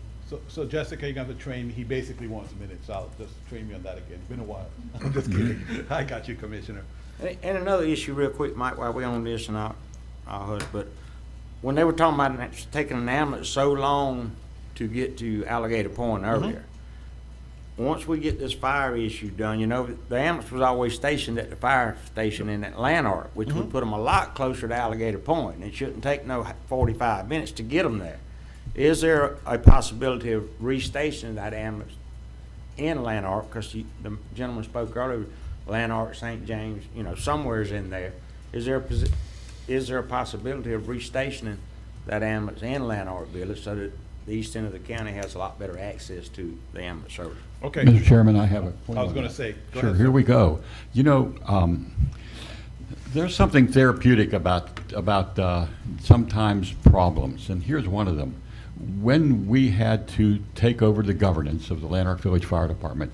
So Jessica, you're going to have to train me. He basically wants minutes. So I'll just train me on that again. It's been a while. I'm just kidding. I got you, Commissioner. And another issue real quick, Mike, while we're on this, and I'll hush, but when they were talking about taking an ambulance so long to get to Alligator Point earlier, once we get this fire issue done, you know, the ambulance was always stationed at the fire station in Lanark, which would put them a lot closer to Alligator Point. It shouldn't take no 45 minutes to get them there. Is there a possibility of restationing that ambulance in Lanark? Because the gentleman spoke earlier, Lanark, St. James, you know, somewhere's in there. Is there a possibility of restationing that ambulance in Lanark Village so that the east end of the county has a lot better access to the ambulance service? Okay. Mr. Chairman, I have a point. I was on going to that. say. Go Sure, ahead, here sir. we go. You know, there's something therapeutic about sometimes problems, and here's one of them. When we had to take over the governance of the Lanark Village Fire Department,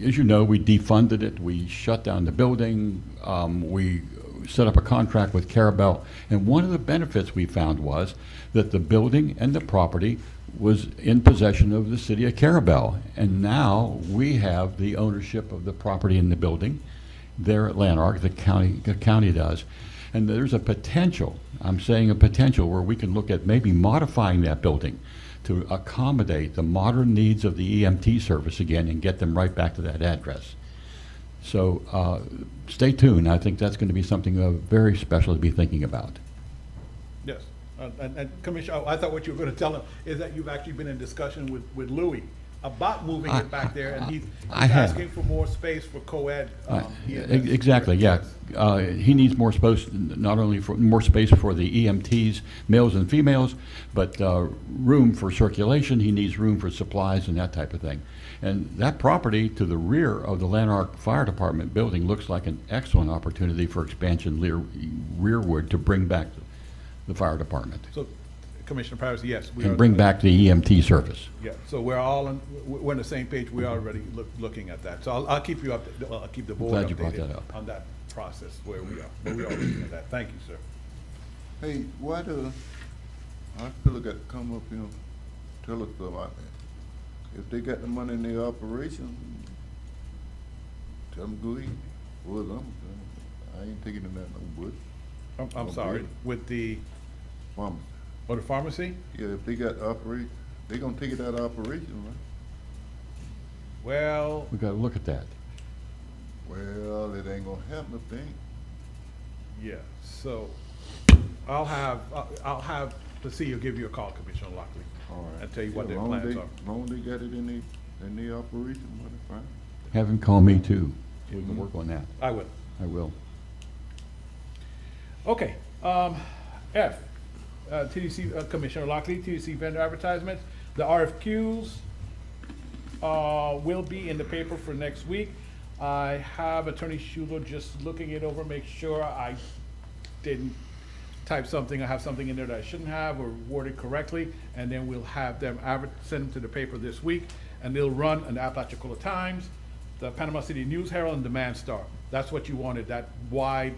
as you know, we defunded it, we shut down the building, we set up a contract with Carabel, and one of the benefits we found was that the building and the property was in possession of the city of Carabel, and now we have the ownership of the property in the building there at Lanark. The county does, and there's a potential, I'm saying a potential, where we can look at maybe modifying that building to accommodate the modern needs of the EMT service again and get them right back to that address. So stay tuned. I think that's going to be something very special to be thinking about. Yes. And Commissioner, I thought what you were going to tell him is that you've actually been in discussion with Louis about moving it back there, and he's I have. asking for more space for co-ed. Exactly, yeah. He needs more space, not only for more space for the EMTs, males and females, but room for circulation. He needs room for supplies and that type of thing. And that property to the rear of the Lanark Fire Department building looks like an excellent opportunity for expansion rearward to bring back the fire department So, Commissioner Parris, yes, we are. and bring back the EMT service. Yeah, so we're all we're on the same page. We're already looking at that. So I'll keep you up. I'll keep the board Glad you brought updated that up. on that process where we are. But we are looking at that. Thank you, sir. Hey, why do, I still got to come up here and tell us about that. If they got the money in their operation, tell them go eat. Well, I ain't taking them that no bush. I'm sorry. With the Pharmacy. the pharmacy. Yeah, if they got operate, they gonna take it out of operation, right? Well, We've got to look at that. Well, it ain't gonna happen if they ain't. yeah. So I'll have the CEO give you a call, Commissioner Lockley, All right. and tell you what Yeah, their long plans they- are. Long they got it in their operation, what they fine. Have him call me too. We can work on that. I will. I will. Okay. F, TDC Commissioner Lockley, TDC vendor advertisements. The RFQs will be in the paper for next week. I have Attorney Schuler just looking it over, make sure I didn't type something, I have something in there that I shouldn't have or worded correctly, and then we'll have them send them to the paper this week, and they'll run in the Apalachicola Times, the Panama City News Herald, and Demand Star. That's what you wanted, that wide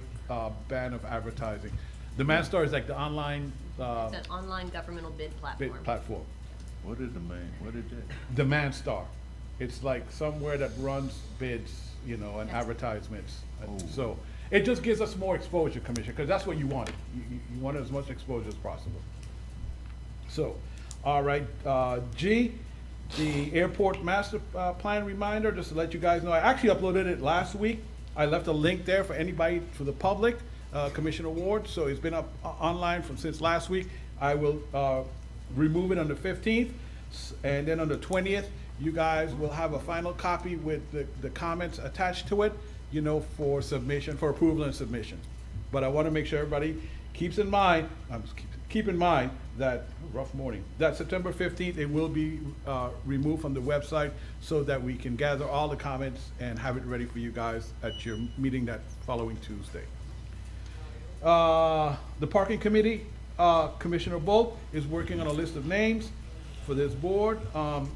band of advertising. Demand Star is like the online It's an online governmental bid platform. platform. What is that? Demand Star. It's like somewhere that runs bids, you know, and Yes. advertisements. Oh. So it just gives us more exposure, Commissioner, because that's what you wanted. You wanted as much exposure as possible. So, all right, G, the airport master plan reminder, just to let you guys know, I actually uploaded it last week. I left a link there for anybody, for the public, Commissioner Ward, so it's been up online since last week. I will remove it on the 15th, and then on the 20th, you guys will have a final copy with the comments attached to it, you know, for submission, for approval and submission. But I want to make sure everybody keeps in mind, keep in mind that, rough morning, that September 15th, it will be removed from the website so that we can gather all the comments and have it ready for you guys at your meeting that following Tuesday. The parking committee, Commissioner Bolt is working on a list of names for this board.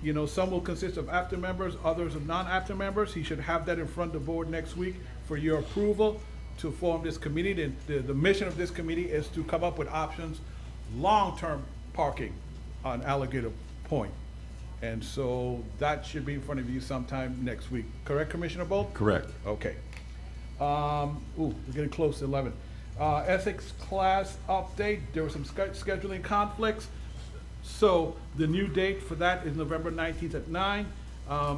You know, some will consist of active members, others of non-active members. He should have that in front of the board next week for your approval to form this committee. The mission of this committee is to come up with options, long-term parking on Alligator Point. And so that should be in front of you sometime next week. Correct, Commissioner Bolt? Correct. Okay. We're getting close to 11. Ethics class update. There were some scheduling conflicts. So the new date for that is November 19th at 9.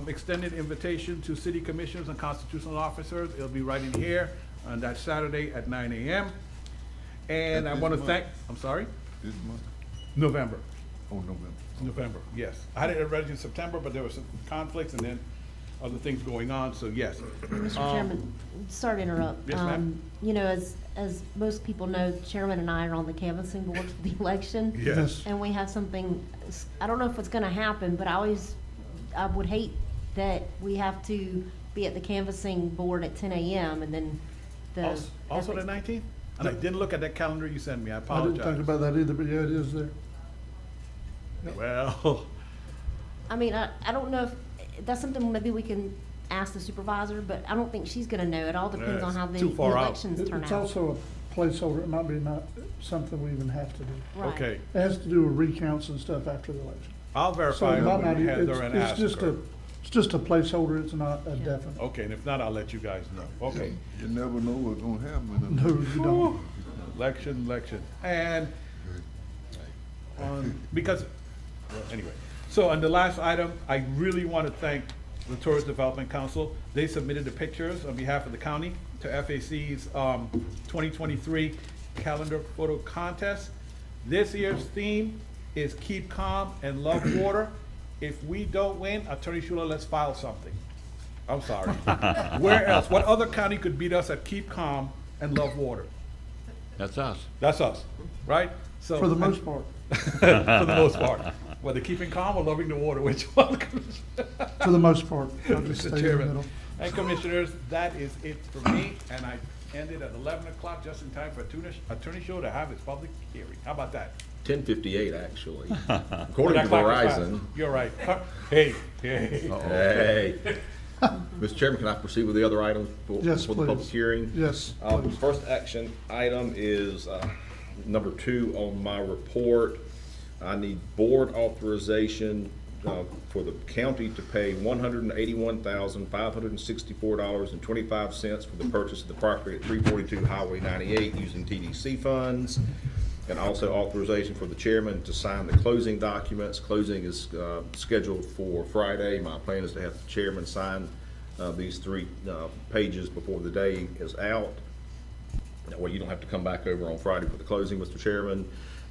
Extended invitation to city commissioners and constitutional officers. It'll be right in here on that Saturday at 9 a.m. And I want to thank, I'm sorry? This month? November. Oh, November. November, yes. I had it ready in September, but there were some conflicts and then other things going on, so yes. Mr. Chairman, sorry to interrupt. Yes, ma'am. You know, as most people know, the chairman and I are on the canvassing board for the election. Yes. And we have something, I don't know if it's gonna happen, but I would hate that we have to be at the canvassing board at 10 a.m. and then the. Also the 19th? And I didn't look at that calendar you sent me, I I didn't apologize. think about that either, but yeah, it is there. Well, I mean, I don't know if, that's something maybe we can ask the supervisor, but I don't think she's gonna know. It all depends on how the Too far out. elections turn out. It's also a placeholder, it might be not something we even have to do. Right. okay. It has to do with recounts and stuff after the election. I'll So verify it it might with not, Heather and ask her. it's just a placeholder, it's not a definite. Okay, and if not, I'll let you guys know. Okay. You never know what's gonna happen. No, you don't. Election. And because, well, anyway. So on the last item, I really want to thank the Tourist Development Council. They submitted the pictures on behalf of the county to FAC's 2023 calendar photo contest. This year's theme is Keep Calm and Love Water. If we don't win, Attorney Schuler, let's file something. I'm sorry. Where else? What other county could beat us at Keep Calm and Love Water? That's us. That's us, right? So For the most part. For the most part. Whether keeping calm or loving the water, which one? For the most part. I'll just stay Mr. in the Chairman. middle. And Commissioners, that is it for me, and I ended at 11 o'clock just in time for Attorney Schuler to have his public hearing. How about that? 10:58, actually. According to That clock is fast. Verizon. You're right. Hey. Hey. Mr. Chairman, can I proceed with the other items for Yes, the public please. hearing? Yes. First action item is number 2 on my report. I need board authorization for the county to pay $181,564.25 for the purchase of the property at 342 Highway 98 using TDC funds. And also authorization for the chairman to sign the closing documents. Closing is scheduled for Friday. My plan is to have the chairman sign these 3 pages before the day is out. That way you don't have to come back over on Friday for the closing, Mr. Chairman.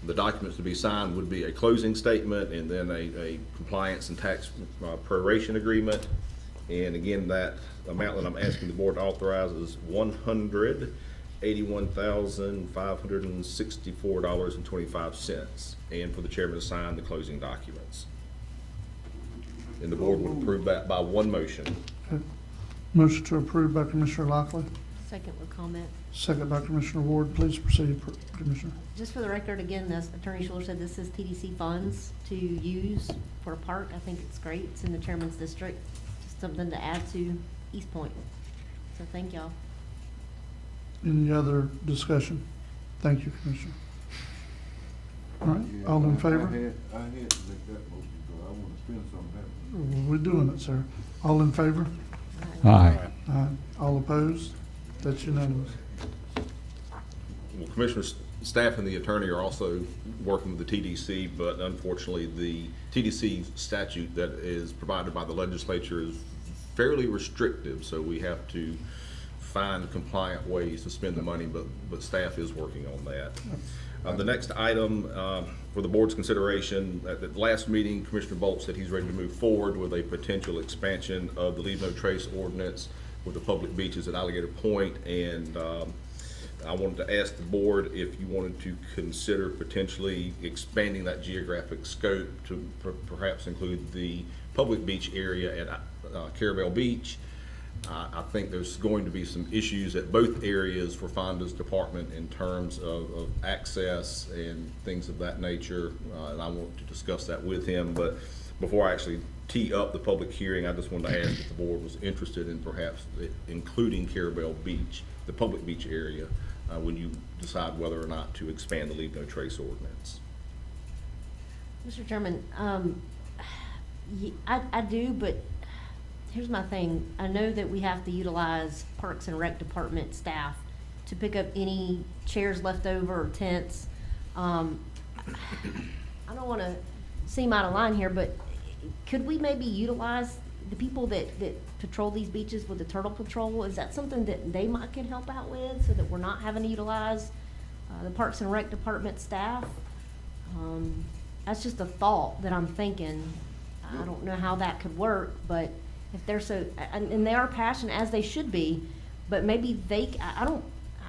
The documents to be signed would be a closing statement and then a compliance and tax proration agreement. And again, that amount that I'm asking the board to authorize is $181,564.25, and for the chairman to sign the closing documents. And the board would approve that by one motion. Motion to approve by Commissioner Lockley, Second with comment. second by Commissioner Ward. Please proceed, Commissioner. Just for the record, again, this Attorney Schuler said this is TDC funds to use for a park. I think it's great. It's in the chairman's district. Just something to add to East Point. So thank y'all. Any other discussion? Thank you, Commissioner. All right, Yeah, all in I favor? had to let that motion go. I wanna spend some of that. We're doing it, sir. All in favor? Aye. Aye. All opposed? That's unanimous. Well, Commissioners, staff and the attorney are also working with the TDC, but unfortunately, the TDC statute that is provided by the legislature is fairly restrictive, so we have to find compliant ways to spend the money, but staff is working on that. The next item for the board's consideration, at the last meeting, Commissioner Bolt said he's ready to move forward with a potential expansion of the Leave No Trace ordinance with the public beaches at Alligator Point, and I wanted to ask the board if you wanted to consider potentially expanding that geographic scope to perhaps include the public beach area at Carabel Beach. I think there's going to be some issues at both areas for Fonda's department in terms of access and things of that nature, and I want to discuss that with him. But before I actually tee up the public hearing, I just wanted to ask if the board was interested in perhaps including Carabel Beach, the public beach area, when you decide whether or not to expand the Leave No Trace ordinance. Mr. Chairman, I do, but here's my thing. I know that we have to utilize Parks and Rec Department staff to pick up any chairs left over or tents. I don't want to seem out of line here, but could we maybe utilize the people that patrol these beaches with the turtle patrol? Is that something that they might can help out with, so that we're not having to utilize the Parks and Rec Department staff? That's just a thought that I'm thinking. I don't know how that could work, but if they're so, and they are passionate, as they should be, but maybe I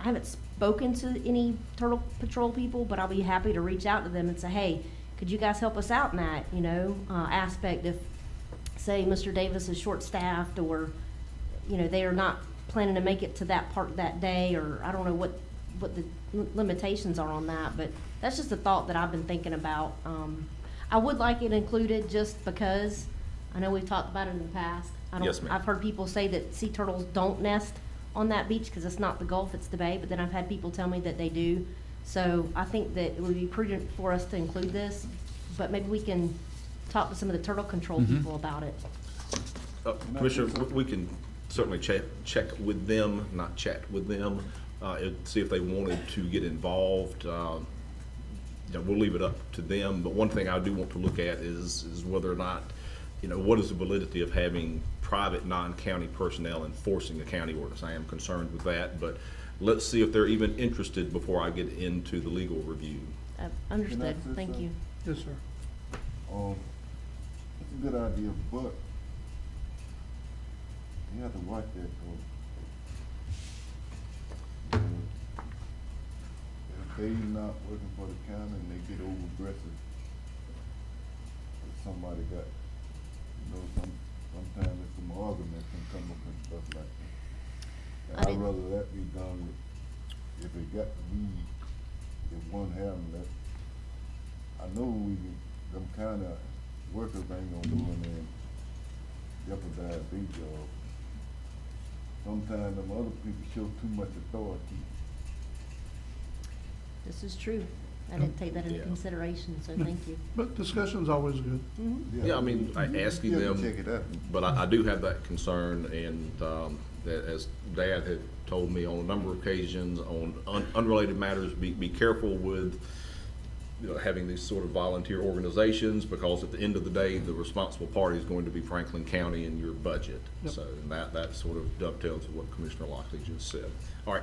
haven't spoken to any turtle patrol people, but I'll be happy to reach out to them and say, hey, could you guys help us out in that, aspect? If, say, Mr. Davis is short-staffed, or, they are not planning to make it to that park that day, or I don't know what the limitations are on that, but that's just a thought that I've been thinking about. I would like it included just because I know we've talked about it in the past. Yes, ma'am. I've heard people say that sea turtles don't nest on that beach because it's not the Gulf, it's the bay, but then I've had people tell me that they do. So I think that it would be prudent for us to include this, but maybe we can talk to some of the turtle control people about it. Commissioner, we can certainly check with them, not chat with them, see if they wanted to get involved. We'll leave it up to them, but one thing I do want to look at is whether or not, what is the validity of having private non-county personnel enforcing a county ordinance? I am concerned with that, but let's see if they're even interested before I get into the legal review. Understood. Thank you. Yes, sir. It's a good idea, but you have to watch that though. If they not working for the county and they get over aggressive, somebody got, sometimes it's some arguments can come up and stuff like that. And I'd rather that be done with, if it got to be, if one having that, I know them kind of workers ain't gonna go in there and jeopardize their job. Sometimes them other people show too much authority. This is true. I didn't take that into consideration, so thank you. But discussion's always good. Yeah, I mean, asking them, check it out. but I do have that concern, and as Dad had told me on a number of occasions on unrelated matters, be careful with having these sort of volunteer organizations, because at the end of the day, the responsible party is going to be Franklin County and your budget. Yep. So that sort of dovetails with what Commissioner Lockley just said. All right,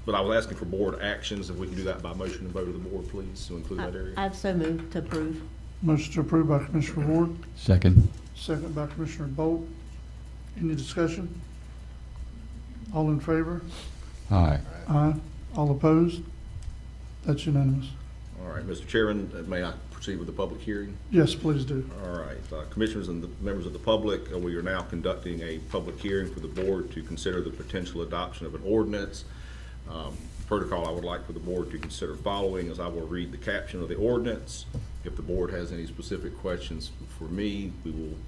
but I was asking for board actions, if we can do that by motion and vote of the board, please, to include that area. I've so moved to approve. Motion to approve by Commissioner Ward, Second. second by Commissioner Bolt. Any discussion? All in favor? Aye. Aye. All opposed? That's unanimous. All right, Mr. Chairman, may I proceed with the public hearing? Yes, please do. All right, commissioners and the members of the public, we are now conducting a public hearing for the board to consider the potential adoption of an ordinance. Protocol I would like for the board to consider following is I will read the caption of the ordinance. If the board has any specific questions for me,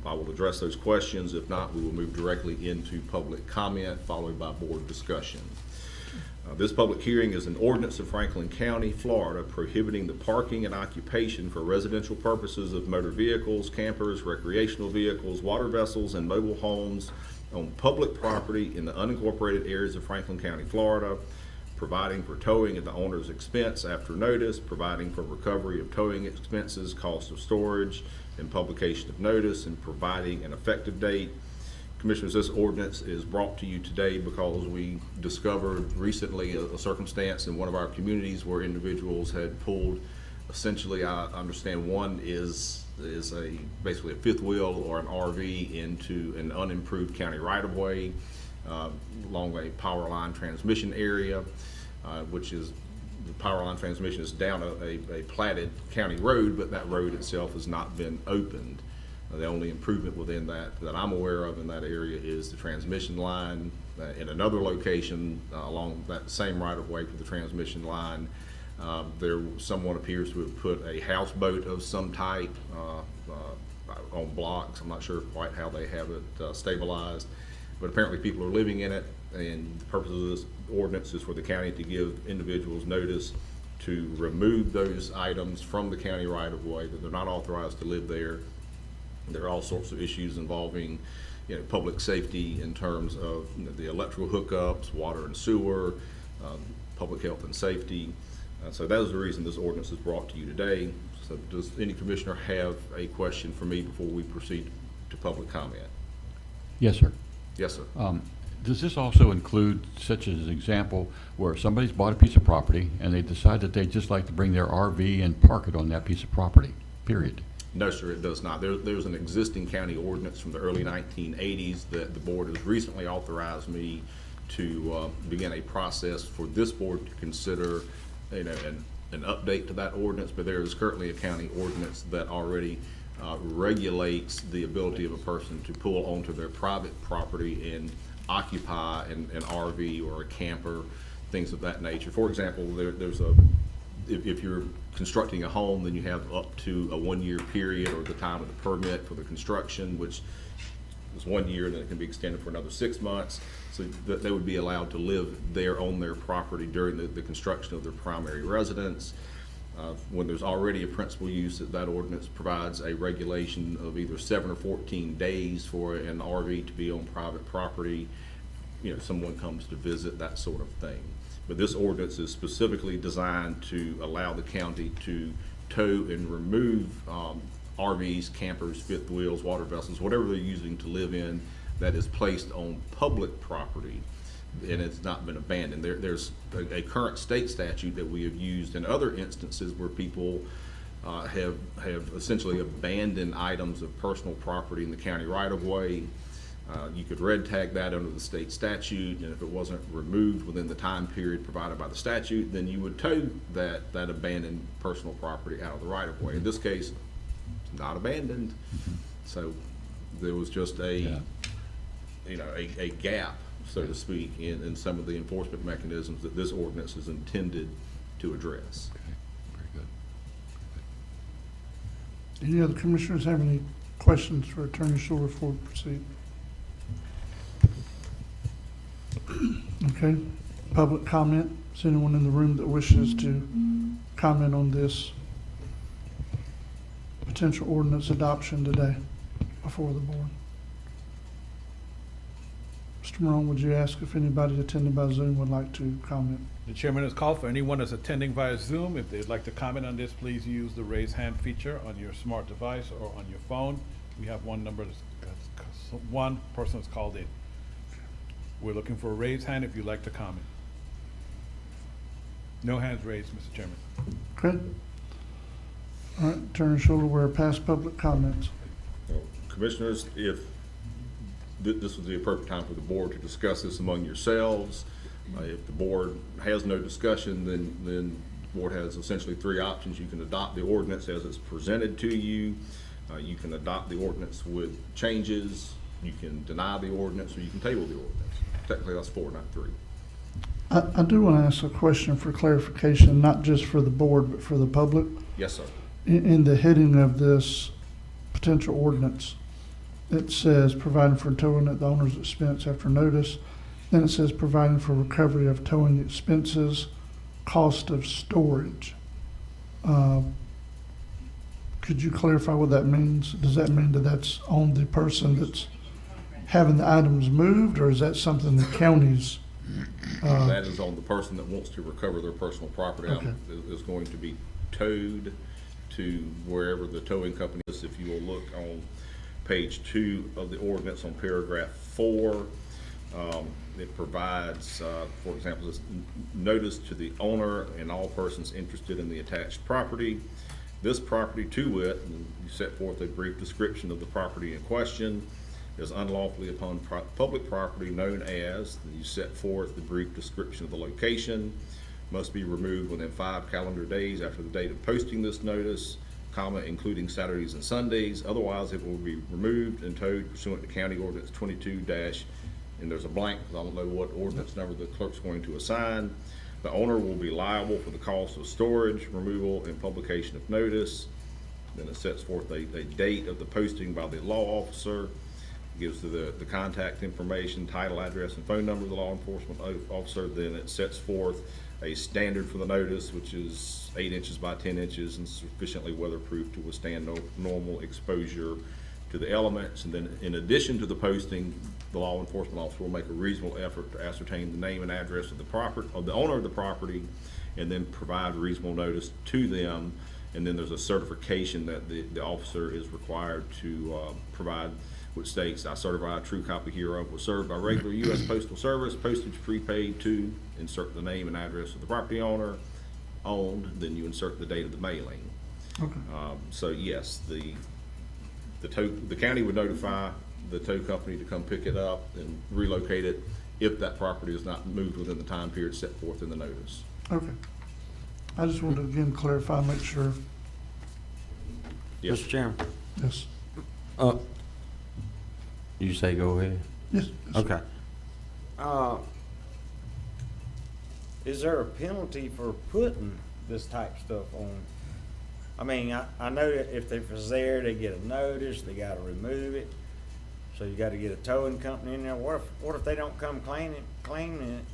I will address those questions. If not, we will move directly into public comment followed by board discussion. This public hearing is an ordinance of Franklin County, Florida, prohibiting the parking and occupation for residential purposes of motor vehicles, campers, recreational vehicles, water vessels, and mobile homes on public property in the unincorporated areas of Franklin County, Florida, providing for towing at the owner's expense after notice, providing for recovery of towing expenses, cost of storage, and publication of notice, and providing an effective date. Commissioners, this ordinance is brought to you today because we discovered recently a circumstance in one of our communities where individuals had pulled, essentially, I understand one is basically a fifth wheel or an RV into an unimproved county right-of-way along a power line transmission area, which is, the power line transmission is down a platted county road, but that road itself has not been opened. The only improvement within that I'm aware of in that area is the transmission line. In another location along that same right-of-way for the transmission line, someone appears to have put a houseboat of some type on blocks. I'm not sure quite how they have it stabilized, but apparently people are living in it, and the purpose of this ordinance is for the county to give individuals notice to remove those items from the county right-of-way, that they're not authorized to live there. There are all sorts of issues involving, public safety in terms of the electrical hookups, water and sewer, public health and safety. So that is the reason this ordinance is brought to you today. So does any commissioner have a question for me before we proceed to public comment? Yes, sir. Yes, sir. Does this also include such as an example where somebody's bought a piece of property and they decide that they'd just like to bring their RV and park it on that piece of property, period? No, sir, it does not. There's an existing county ordinance from the early 1980s that the board has recently authorized me to begin a process for this board to consider, an update to that ordinance. But there is currently a county ordinance that already regulates the ability of a person to pull onto their private property and occupy an RV or a camper, things of that nature. For example, if you're constructing a home, then you have up to a 1-year period, or the time of the permit for the construction, which is 1 year, then it can be extended for another 6 months. So that they would be allowed to live there on their property during the construction of their primary residence. When there's already a principal use, that ordinance provides a regulation of either 7 or 14 days for an RV to be on private property. Someone comes to visit, that sort of thing. But this ordinance is specifically designed to allow the county to tow and remove RVs, campers, fifth wheels, water vessels, whatever they're using to live in that is placed on public property and it's not been abandoned. There's a current state statute that we have used in other instances where people have essentially abandoned items of personal property in the county right-of-way. You could red tag that under the state statute, and if it wasn't removed within the time period provided by the statute, then you would tow that abandoned personal property out of the right-of-way. In this case, it's not abandoned, so there was just a gap, so to speak, in some of the enforcement mechanisms that this ordinance is intended to address. Okay, very good. Any other commissioners have any questions for Attorney Schuler before we proceed? Okay, public comment. Is anyone in the room that wishes to comment on this potential ordinance adoption today before the board? Mr. Morone, would you ask if anybody attending by Zoom would like to comment? The chairman has called for anyone that's attending via Zoom. If they'd like to comment on this, please use the raise hand feature on your smart device or on your phone. We have one person that's called in. We're looking for a raised hand if you'd like to comment. No hands raised, Mr. Chairman. Okay. All right, Attorney Schuler, we're past public comments. Well, commissioners, if this was the appropriate time for the board to discuss this among yourselves, if the board has no discussion, then board has essentially three options. You can adopt the ordinance as it's presented to you. You can adopt the ordinance with changes. You can deny the ordinance, or you can table the ordinance. Technically, that's 4, not 3. I do want to ask a question for clarification, not just for the board, but for the public. Yes, sir. In the heading of this potential ordinance, it says providing for towing at the owner's expense after notice. Then it says providing for recovery of towing expenses, cost of storage. Could you clarify what that means? Does that mean that that's on the person that's having the items moved, or is that something the county's? That is on the person that wants to recover their personal property. Okay. Is going to be towed to wherever the towing company is. If you will look on page 2 of the ordinance on paragraph 4, it provides, for example, this notice to the owner and all persons interested in the attached property. This property to wit, and you set forth a brief description of the property in question, is unlawfully upon public property known as, and you set forth the brief description of the location, must be removed within 5 calendar days after the date of posting this notice, comma, including Saturdays and Sundays. Otherwise, it will be removed and towed pursuant to County Ordinance 22- and there's a blank, because I don't know what ordinance number the clerk's going to assign. The owner will be liable for the cost of storage, removal, and publication of notice. Then it sets forth a date of the posting by the law officer, gives the contact information, title, address, and phone number of the law enforcement officer. Then it sets forth a standard for the notice, which is 8 inches by 10 inches and sufficiently weatherproof to withstand normal exposure to the elements. And then in addition to the posting, the law enforcement officer will make a reasonable effort to ascertain the name and address of the owner of the property, and then provide reasonable notice to them. And then there's a certification that the officer is required to provide, which states, "I certify a true copy hereof was served by regular U.S. Postal Service, postage prepaid to," insert the name and address of the property owner, owned, then you insert the date of the mailing. Okay. So yes, the county would notify the tow company to come pick it up and relocate it if that property is not moved within the time period set forth in the notice. Okay. I just wanted to again clarify, make sure. Yes. Mr. Chairman, Yes. you say go ahead? Yes. Okay. Is there a penalty for putting this type of stuff on? I mean, I know that if it's there, they get a notice, they gotta remove it. So you gotta get a towing company in there. What if they don't come claim it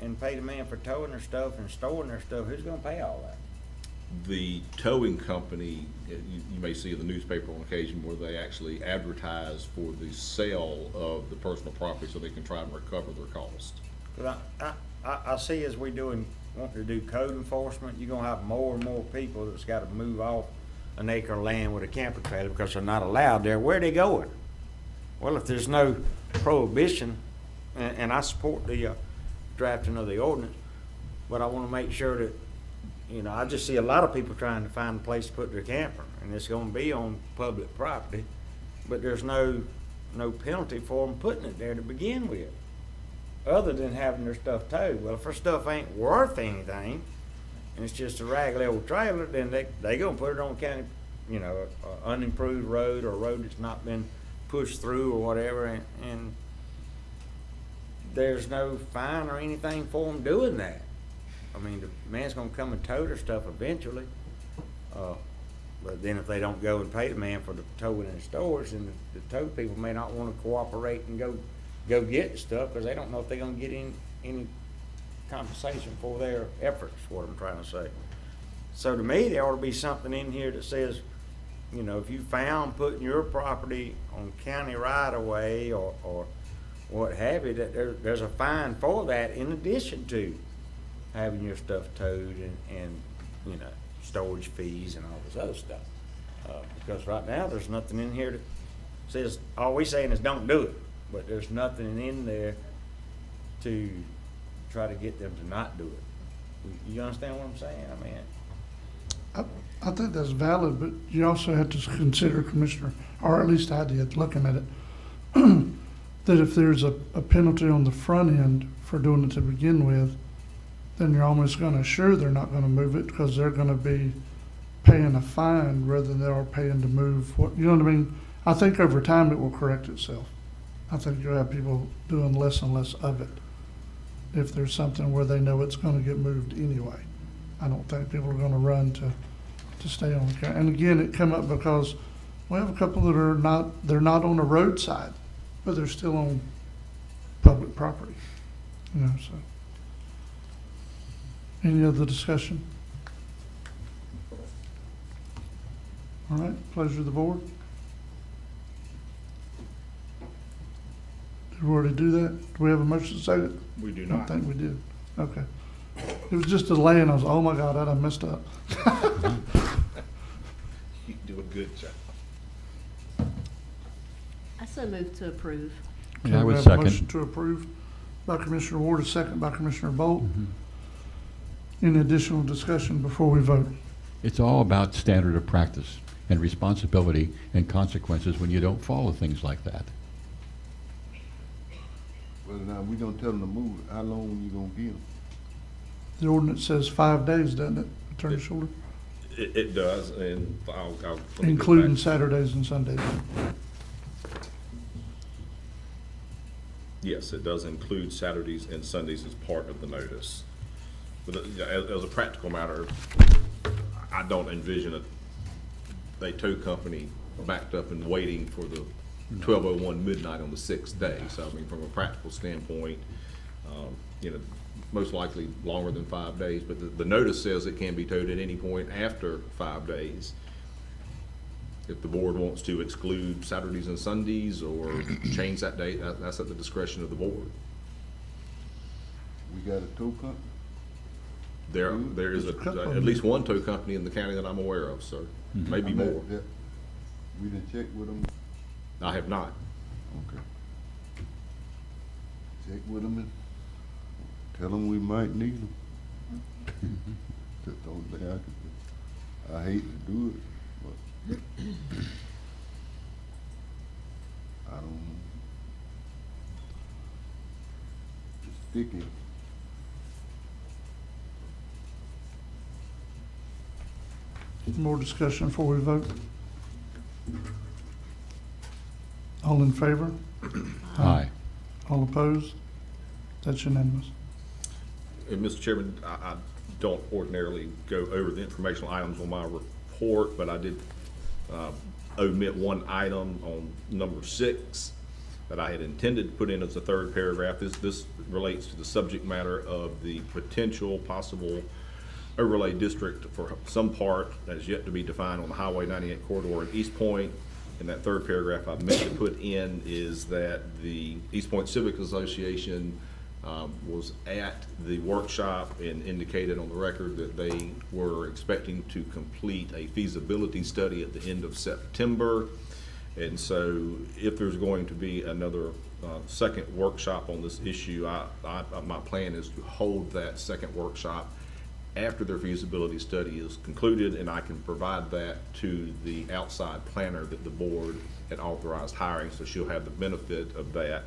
and pay the man for towing their stuff and storing their stuff? Who's gonna pay all that? The towing company, you may see in the newspaper on occasion where they actually advertise for the sale of the personal property so they can try and recover their cost. Cause I see as we want to do code enforcement, you're gonna have more and more people that's gotta move off an acre of land with a camper trailer because they're not allowed there. Where are they going? Well, if there's no prohibition, and I support the drafting of the ordinance, but I want to make sure that, I just see a lot of people trying to find a place to put their camper, and it's going to be on public property, but there's no penalty for them putting it there to begin with, other than having their stuff towed. Well, if their stuff ain't worth anything, and it's just a raggedy old trailer, then they gonna put it on county, unimproved road or a road that's not been pushed through or whatever, and there's no fine or anything for them doing that. I mean, the man's gonna come and tow their stuff eventually, but then if they don't go and pay the man for the towing and storage, then the tow people may not wanna cooperate and go get the stuff, because they don't know if they're gonna get any compensation for their efforts, what I'm trying to say. So to me, there ought to be something in here that says, if you found putting your property on county right of way or what have you, that there's a fine for that in addition to having your stuff towed and storage fees and all this other stuff. Because right now, there's nothing in here that says, all we saying is don't do it, but there's nothing in there to try to get them to not do it. You understand what I'm saying? I mean, I think that's valid, but you also have to consider, Commissioner, or at least I did, looking at it, that if there's a penalty on the front end for doing it to begin with, then you're almost gonna assure they're not gonna move it, because they're gonna be paying a fine rather than they are paying to move what, you know what I mean? I think over time it will correct itself. I think you'll have people doing less and less of it if there's something where they know it's gonna get moved anyway. I don't think people are gonna run to stay on the county. And again, it come up because we have a couple that are not, they're not on the roadside, but they're still on public property, you know, so. Any other discussion? All right, pleasure of the board. Did we already do that? Do we have a motion second? We do I don't not. think we did. Okay. It was just a delay and I was, oh my God, I done messed up. You do a good job. I so move to approve. Yeah, I Okay, we would have a second. motion to approve by Commissioner Ward, a second by Commissioner Bolt. Any additional discussion before we vote? It's all about standard of practice and responsibility and consequences when you don't follow things like that. Well, now, we gonna tell them to move, how long you gonna give them? The ordinance says 5 days, doesn't it, Attorney Schuler? It does, and I'll. let me go Including back. Saturdays and Sundays. Yes, it does include Saturdays and Sundays as part of the notice. But as a practical matter, I don't envision a tow company backed up and waiting for the 12:01 midnight on the 6th day. So I mean, from a practical standpoint, you know, most likely longer than 5 days, but the notice says it can be towed at any point after 5 days. If the board wants to exclude Saturdays and Sundays or change that date, that's at the discretion of the board. We got a tow company? There is There's a couple of at least one tow company in the county that I'm aware of, sir. Maybe I mean, more. We didn't check with them? I have not. Okay. Check with them and tell them we might need them. That's the only thing I can do. I hate to do it, but I don't know. It's sticky. More discussion before we vote? All in favor? Aye. All opposed? That's unanimous. And Mr. Chairman, I don't ordinarily go over the informational items on my report, but I did omit one item on number 6 that I had intended to put in as the third paragraph. This relates to the subject matter of the potential possible overlay district for some part that is yet to be defined on the Highway 98 corridor at East Point. And that third paragraph I meant to put in is that the East Point Civic Association was at the workshop and indicated on the record that they were expecting to complete a feasibility study at the end of September. And so if there's going to be another second workshop on this issue, my plan is to hold that second workshop after their feasibility study is concluded, and I can provide that to the outside planner that the board had authorized hiring, so she'll have the benefit of that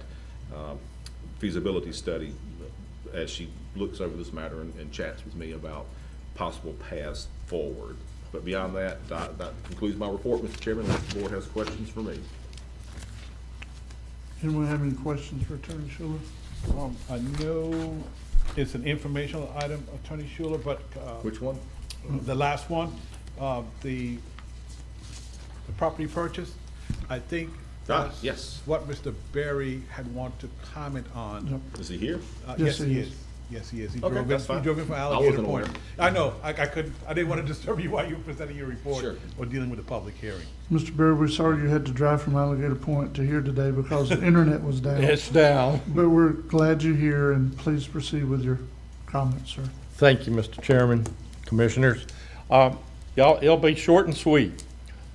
feasibility study as she looks over this matter and chats with me about possible paths forward. But beyond that, that concludes my report, Mr. Chairman, unless the board has questions for me. Anyone have any questions for Attorney Schuler? I know it's an informational item, Attorney Schuler, but. Which one? The last one, the property purchase, I think. that's Yes. What Mr. Berry had wanted to comment on. Is he here? Yes, he is. Yes, he is. He Okay, drove in, that's he fine. drove in from I Alligator wasn't Point. aware. I know, I didn't want to disturb you while you were presenting your report Sure. or dealing with the public hearing. Mr. Berry, we're sorry you had to drive from Alligator Point to here today because the internet was down. It's down. But we're glad you're here, and please proceed with your comments, sir. Thank you, Mr. Chairman, Commissioners. Y'all, it'll be short and sweet.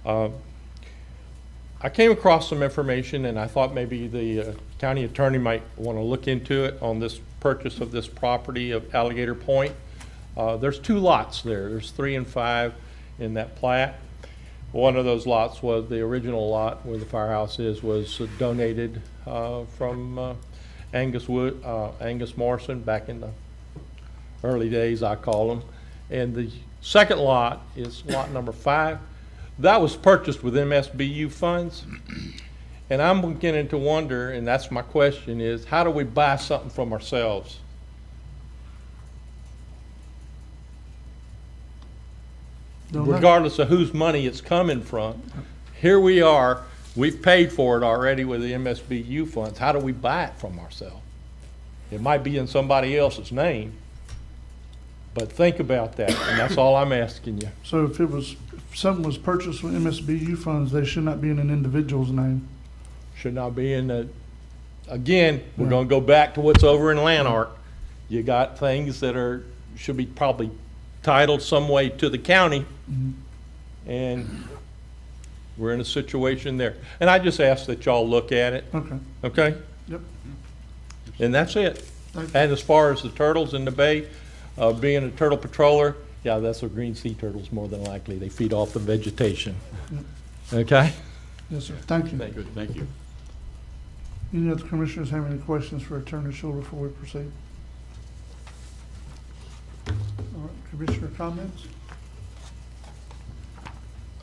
I came across some information, and I thought maybe the county attorney might want to look into it on this purchase of this property of Alligator Point. There's 2 lots there. There's 3 and 5 in that plat. One of those lots was the original lot where the firehouse is, was donated from Angus Morrison back in the early days, I call them. And the second lot is lot number 5. That was purchased with MSBU funds. And I'm beginning to wonder, and that's my question, is how do we buy something from ourselves? Don't know. Regardless of whose money it's coming from. Here we are, we've paid for it already with the MSBU funds. How do we buy it from ourselves? It might be in somebody else's name, but think about that, and that's all I'm asking you. So if something was purchased with MSBU funds, they should not be in an individual's name. Should not be in the, again, we're gonna go back to what's over in Lanark. You got things that should be probably titled some way to the county, and we're in a situation there. And I just ask that y'all look at it, Okay, okay? yep. And that's it. Thank you. And as far as the turtles in the bay, being a turtle patroller, yeah, that's the green sea turtles more than likely. They feed off the vegetation. Okay? Yes, sir. Thank you. Good, thank you. Any other commissioners have any questions for Attorney Schuler before we proceed? All right, Commissioner comments?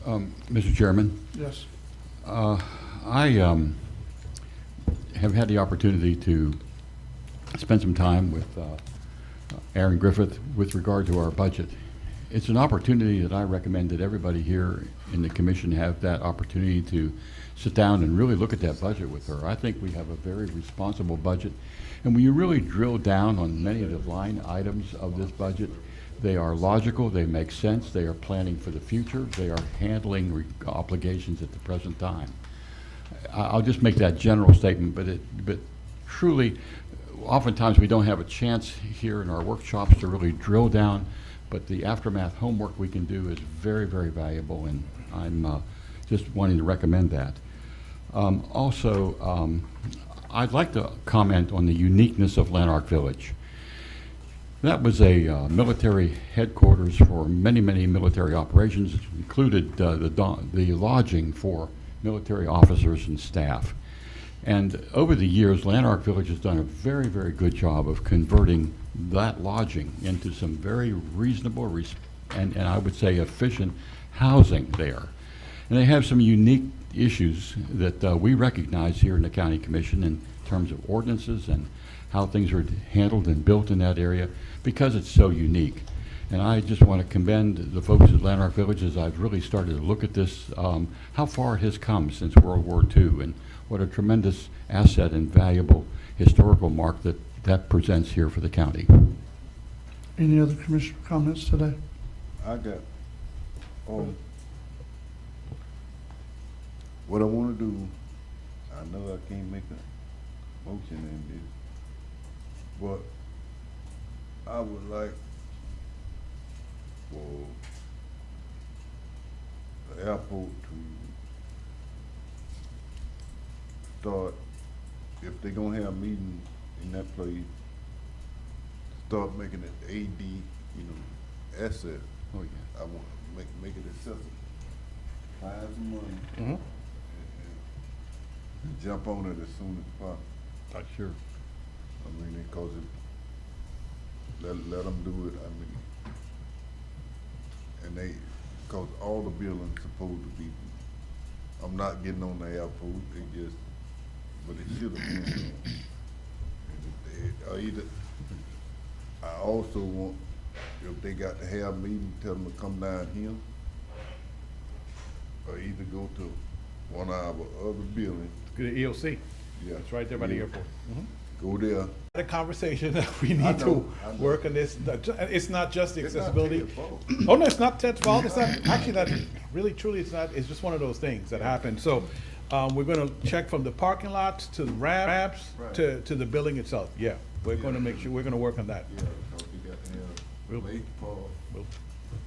Mr. Chairman, Yes. I have had the opportunity to spend some time with Aaron Griffith with regard to our budget. It's an opportunity that I recommend that everybody here in the commission have that opportunity to sit down and really look at that budget with her. I think we have a very responsible budget, and when you really drill down on many of the line items of this budget, they are logical, they make sense, they are planning for the future, they are handling obligations at the present time. I'll just make that general statement, but truly, oftentimes we don't have a chance here in our workshops to really drill down, but the aftermath homework we can do is very, very valuable, and I'm just wanting to recommend that. Also, I'd like to comment on the uniqueness of Lanark Village. That was a military headquarters for many, many military operations. It included the lodging for military officers and staff. And over the years, Lanark Village has done a very, very good job of converting that lodging into some very reasonable and I would say efficient housing there. And they have some unique issues that we recognize here in the County Commission in terms of ordinances and how things are handled and built in that area because it's so unique. And I just want to commend the folks at Lanark Village as I've really started to look at this, how far it has come since World War II and what a tremendous asset and valuable historical mark that presents here for the county. Any other commissioner comments today? I got, what I wanna do, I know I can't make a motion in this, but I would like for the airport to start, if they're gonna have a meeting in that place, start making it AD, asset. Oh, yeah. I want to make it accessible. Find some money. And jump on it as soon as possible. Sure. I mean, because let them do it, I mean, and because all the buildings supposed to be, I'm not getting on the airport, but it should have been. I also want, if they got to have a meeting, tell them to come down here, or either go to one of our other buildings. Go to EOC. Yeah. It's right there by the airport. Go there. The conversation that we I need know. to work on this, it's not just the It's not accessibility. Ted's fault. Oh, no, it's not Ted's fault, it's not, actually, that, really, truly, it's not, it's just one of those things that happen. So, we're gonna check from the parking lots to the ramps, Right. to the building itself, yeah. We're gonna make sure, we're gonna work on that. Yeah, because we got to have lake park.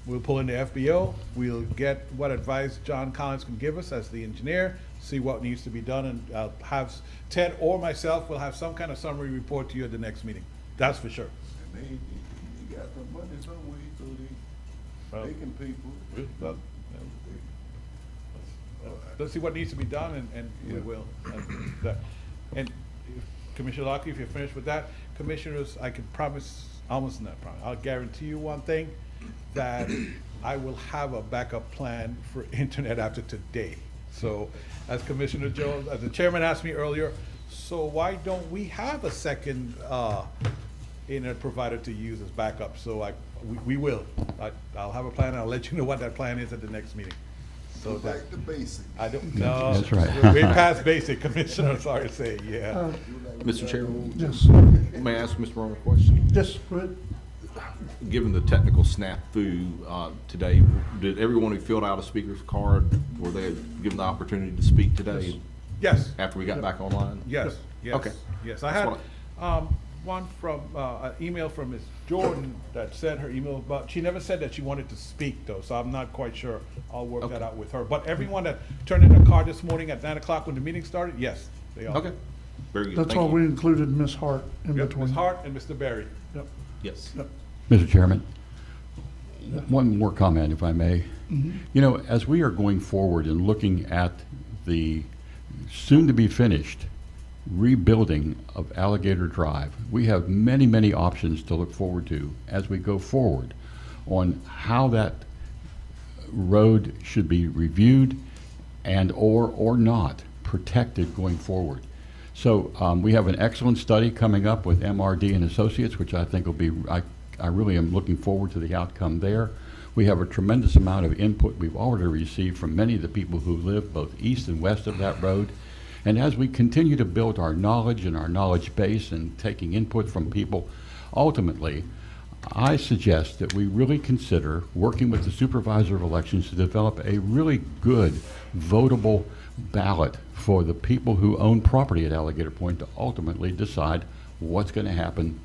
We'll pull in the FBO, we'll get what advice John Collins can give us as the engineer, see what needs to be done, and I'll have Ted or myself will have some kind of summary report to you at the next meeting. That's for sure. And they got some money some way, so they can pay for it. Well, let's see what needs to be done, and we Yeah. will. And Commissioner Locke, if you're finished with that, commissioners, I can promise almost not promise, I'll guarantee you one thing, that I will have a backup plan for internet after today. So, as Commissioner Jones, as the chairman asked me earlier, so why don't we have a second, internet provider to use as backup? So we will. I'll have a plan, and I'll let you know what that plan is at the next meeting. So Go that, back to basics. I don't, no. That's right. We're way past basic, Commissioner, sorry to say, yeah. Mr. Chairman, Yes, may I ask Mr. Rowan a question? yes, go ahead. Given the technical snafu today, did everyone who filled out a speaker's card, were they given the opportunity to speak today Yes. after we got back online? Yes, yes. Okay. Yes, I That's had, one from, an email from Ms. Jordan that said her email, but she never said that she wanted to speak though, so I'm not quite sure. I'll work that out with her. But everyone that turned in a card this morning at 9 o'clock when the meeting started, yes, they are. Okay, very good. That's Thank why you. we included Ms. Hart in Yep, between. Ms. Hart and Mr. Berry. Yep. Yes. Yep. Mr. Chairman, one more comment, if I may. You know, as we are going forward and looking at the soon-to-be-finished rebuilding of Alligator Drive, we have many, many options to look forward to as we go forward on how that road should be reviewed and or not protected going forward. So we have an excellent study coming up with MRD and Associates, which I think will be, I really am looking forward to the outcome there. We have a tremendous amount of input we've already received from many of the people who live both east and west of that road. And as we continue to build our knowledge and our knowledge base and taking input from people, ultimately, I suggest that we really consider working with the Supervisor of Elections to develop a really good votable ballot for the people who own property at Alligator Point to ultimately decide what's going to happen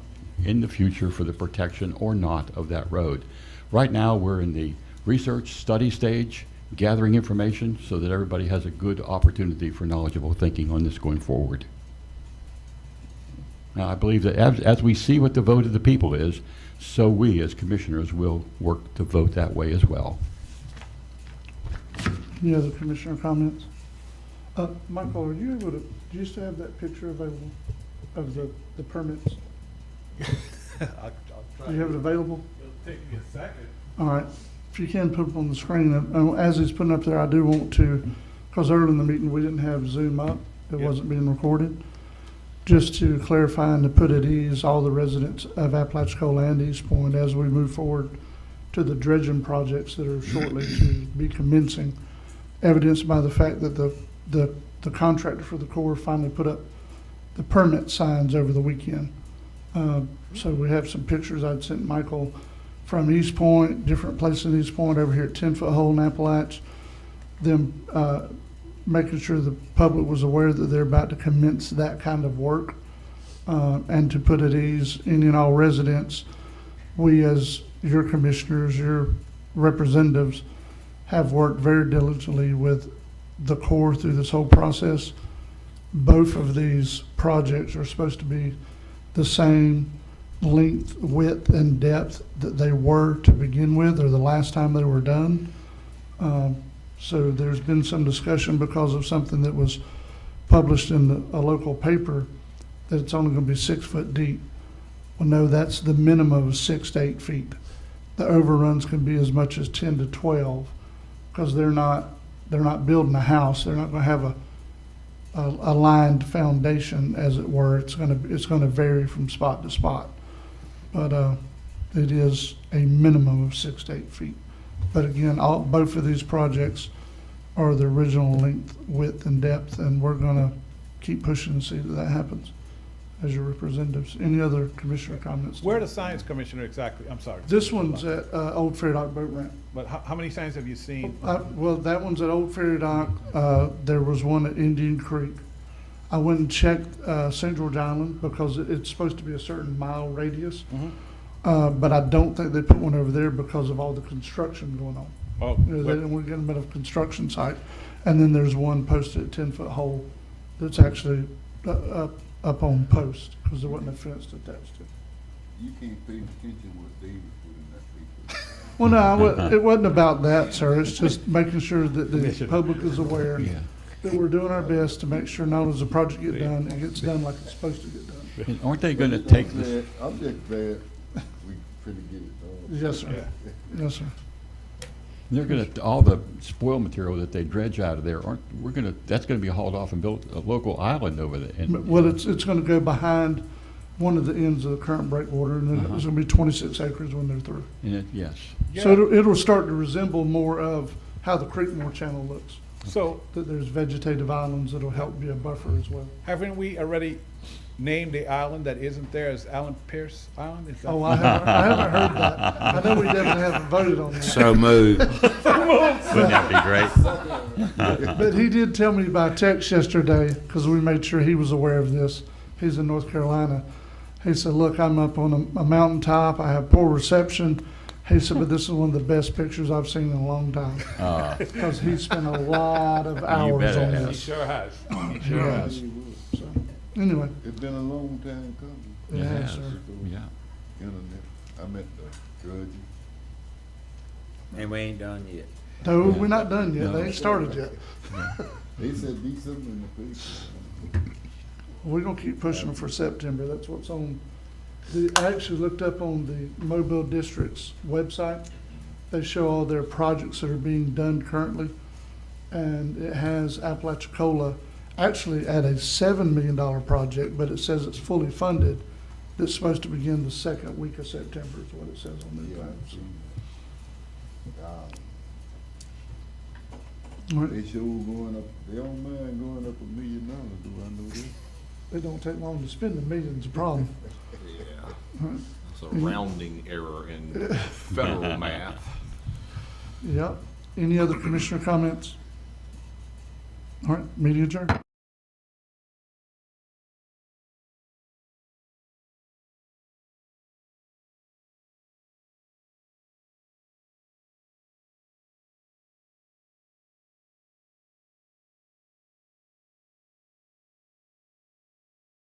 in the future for the protection or not of that road. Right now, we're in the research study stage, gathering information so that everybody has a good opportunity for knowledgeable thinking on this going forward. Now, I believe that as we see what the vote of the people is, so we as commissioners will work to vote that way as well. Any other commissioner comments? Michael, are you able to, do you still have that picture available of the permits? I'll try. Do you have it available? It'll take me a second. All right, if you can put it on the screen, as he's putting up there, I do want to, because earlier in the meeting, we didn't have Zoom up, it Yep. wasn't being recorded. Just to clarify and to put at ease all the residents of Apalachicola and East Point as we move forward to the dredging projects that are shortly to be commencing, evidenced by the fact that the contractor for the Corps finally put up the permit signs over the weekend. So we have some pictures I'd sent Michael from East Point, different places in East Point, over here at 10-Foot Hole in Appalach, them making sure the public was aware that they're about to commence that kind of work. And to put at ease any and all residents, we as your commissioners, your representatives, have worked very diligently with the Corps through this whole process. Both of these projects are supposed to be the same length, width, and depth that they were to begin with, or the last time they were done. So there's been some discussion because of something that was published in a local paper that it's only going to be 6 foot deep. Well, no, that's the minimum of 6 to 8 feet. The overruns can be as much as 10 to 12 because they're not building a house. They're not going to have a lined foundation, as it were. It's going to vary from spot to spot, but it is a minimum of 6 to 8 feet. But again, both of these projects are the original length, width, and depth, and we're going to keep pushing to see that happens as your representatives. Any other commissioner comments? Where the science commissioner exactly? I'm sorry. This one's at Old Ferry Dock Boat Ramp. But how many signs have you seen? Well, that one's at Old Ferry Dock. There was one at Indian Creek. I went and checked St. George Island because it's supposed to be a certain mile radius. But I don't think they put one over there because of all the construction going on. Oh, You know, they didn't want to get them at a construction site. And then there's one posted at 10-foot hole that's actually up on post because there wasn't a fence attached to it. You can't pay attention what David put in that paper. Well, no, it wasn't about that, sir. It's just making sure that the public is aware that we're doing our best to make sure not only does the project get done, it gets done like it's supposed to get done. And aren't they going to take this? I'm just glad we finna get it done. Yes, sir. Yes, sir. They're gonna, all the spoil material that they dredge out of there, that's gonna be hauled off and built a local island over there. And- Well, it's gonna go behind one of the ends of the current breakwater, and then it's gonna be 26 acres when they're through. And it, yes. So it'll start to resemble more of how the Creekmore Channel looks. So, That there's vegetative islands that'll help be a buffer as well. haven't we already named the island that isn't there as Allen Pierce Island? Is that- Oh, I haven't heard that. I know we definitely haven't voted on that. So moved. Wouldn't that be great? But he did tell me by text yesterday, because we made sure he was aware of this. He's in North Carolina. He said, look, I'm up on a mountaintop. I have poor reception. He said, but this is one of the best pictures I've seen in a long time. Because he spent a lot of hours bet on it He this. sure has. He He sure has. has. So, anyway, It's been a long time coming. it has, Yes. sir. Yeah. Internet, I met the judge. And we ain't done yet. No, we're not done yet. They ain't started yet. They said December in the paper. We're gonna keep pushing them for September. That's what's on. I actually looked up on the Mobile District's website. They show all their projects that are being done currently. And it has Apalachicola actually at a $7 million project, but it says it's fully funded. That's supposed to begin the second week of September is what it says on their Yeah, plans. God, All right. they sure going up, they don't mind going up $1 million, do I know this? It don't take long to spend the millions, a problem. Yeah. It's a rounding error in federal math. Yep. Any other commissioner comments? All right, meeting adjourned.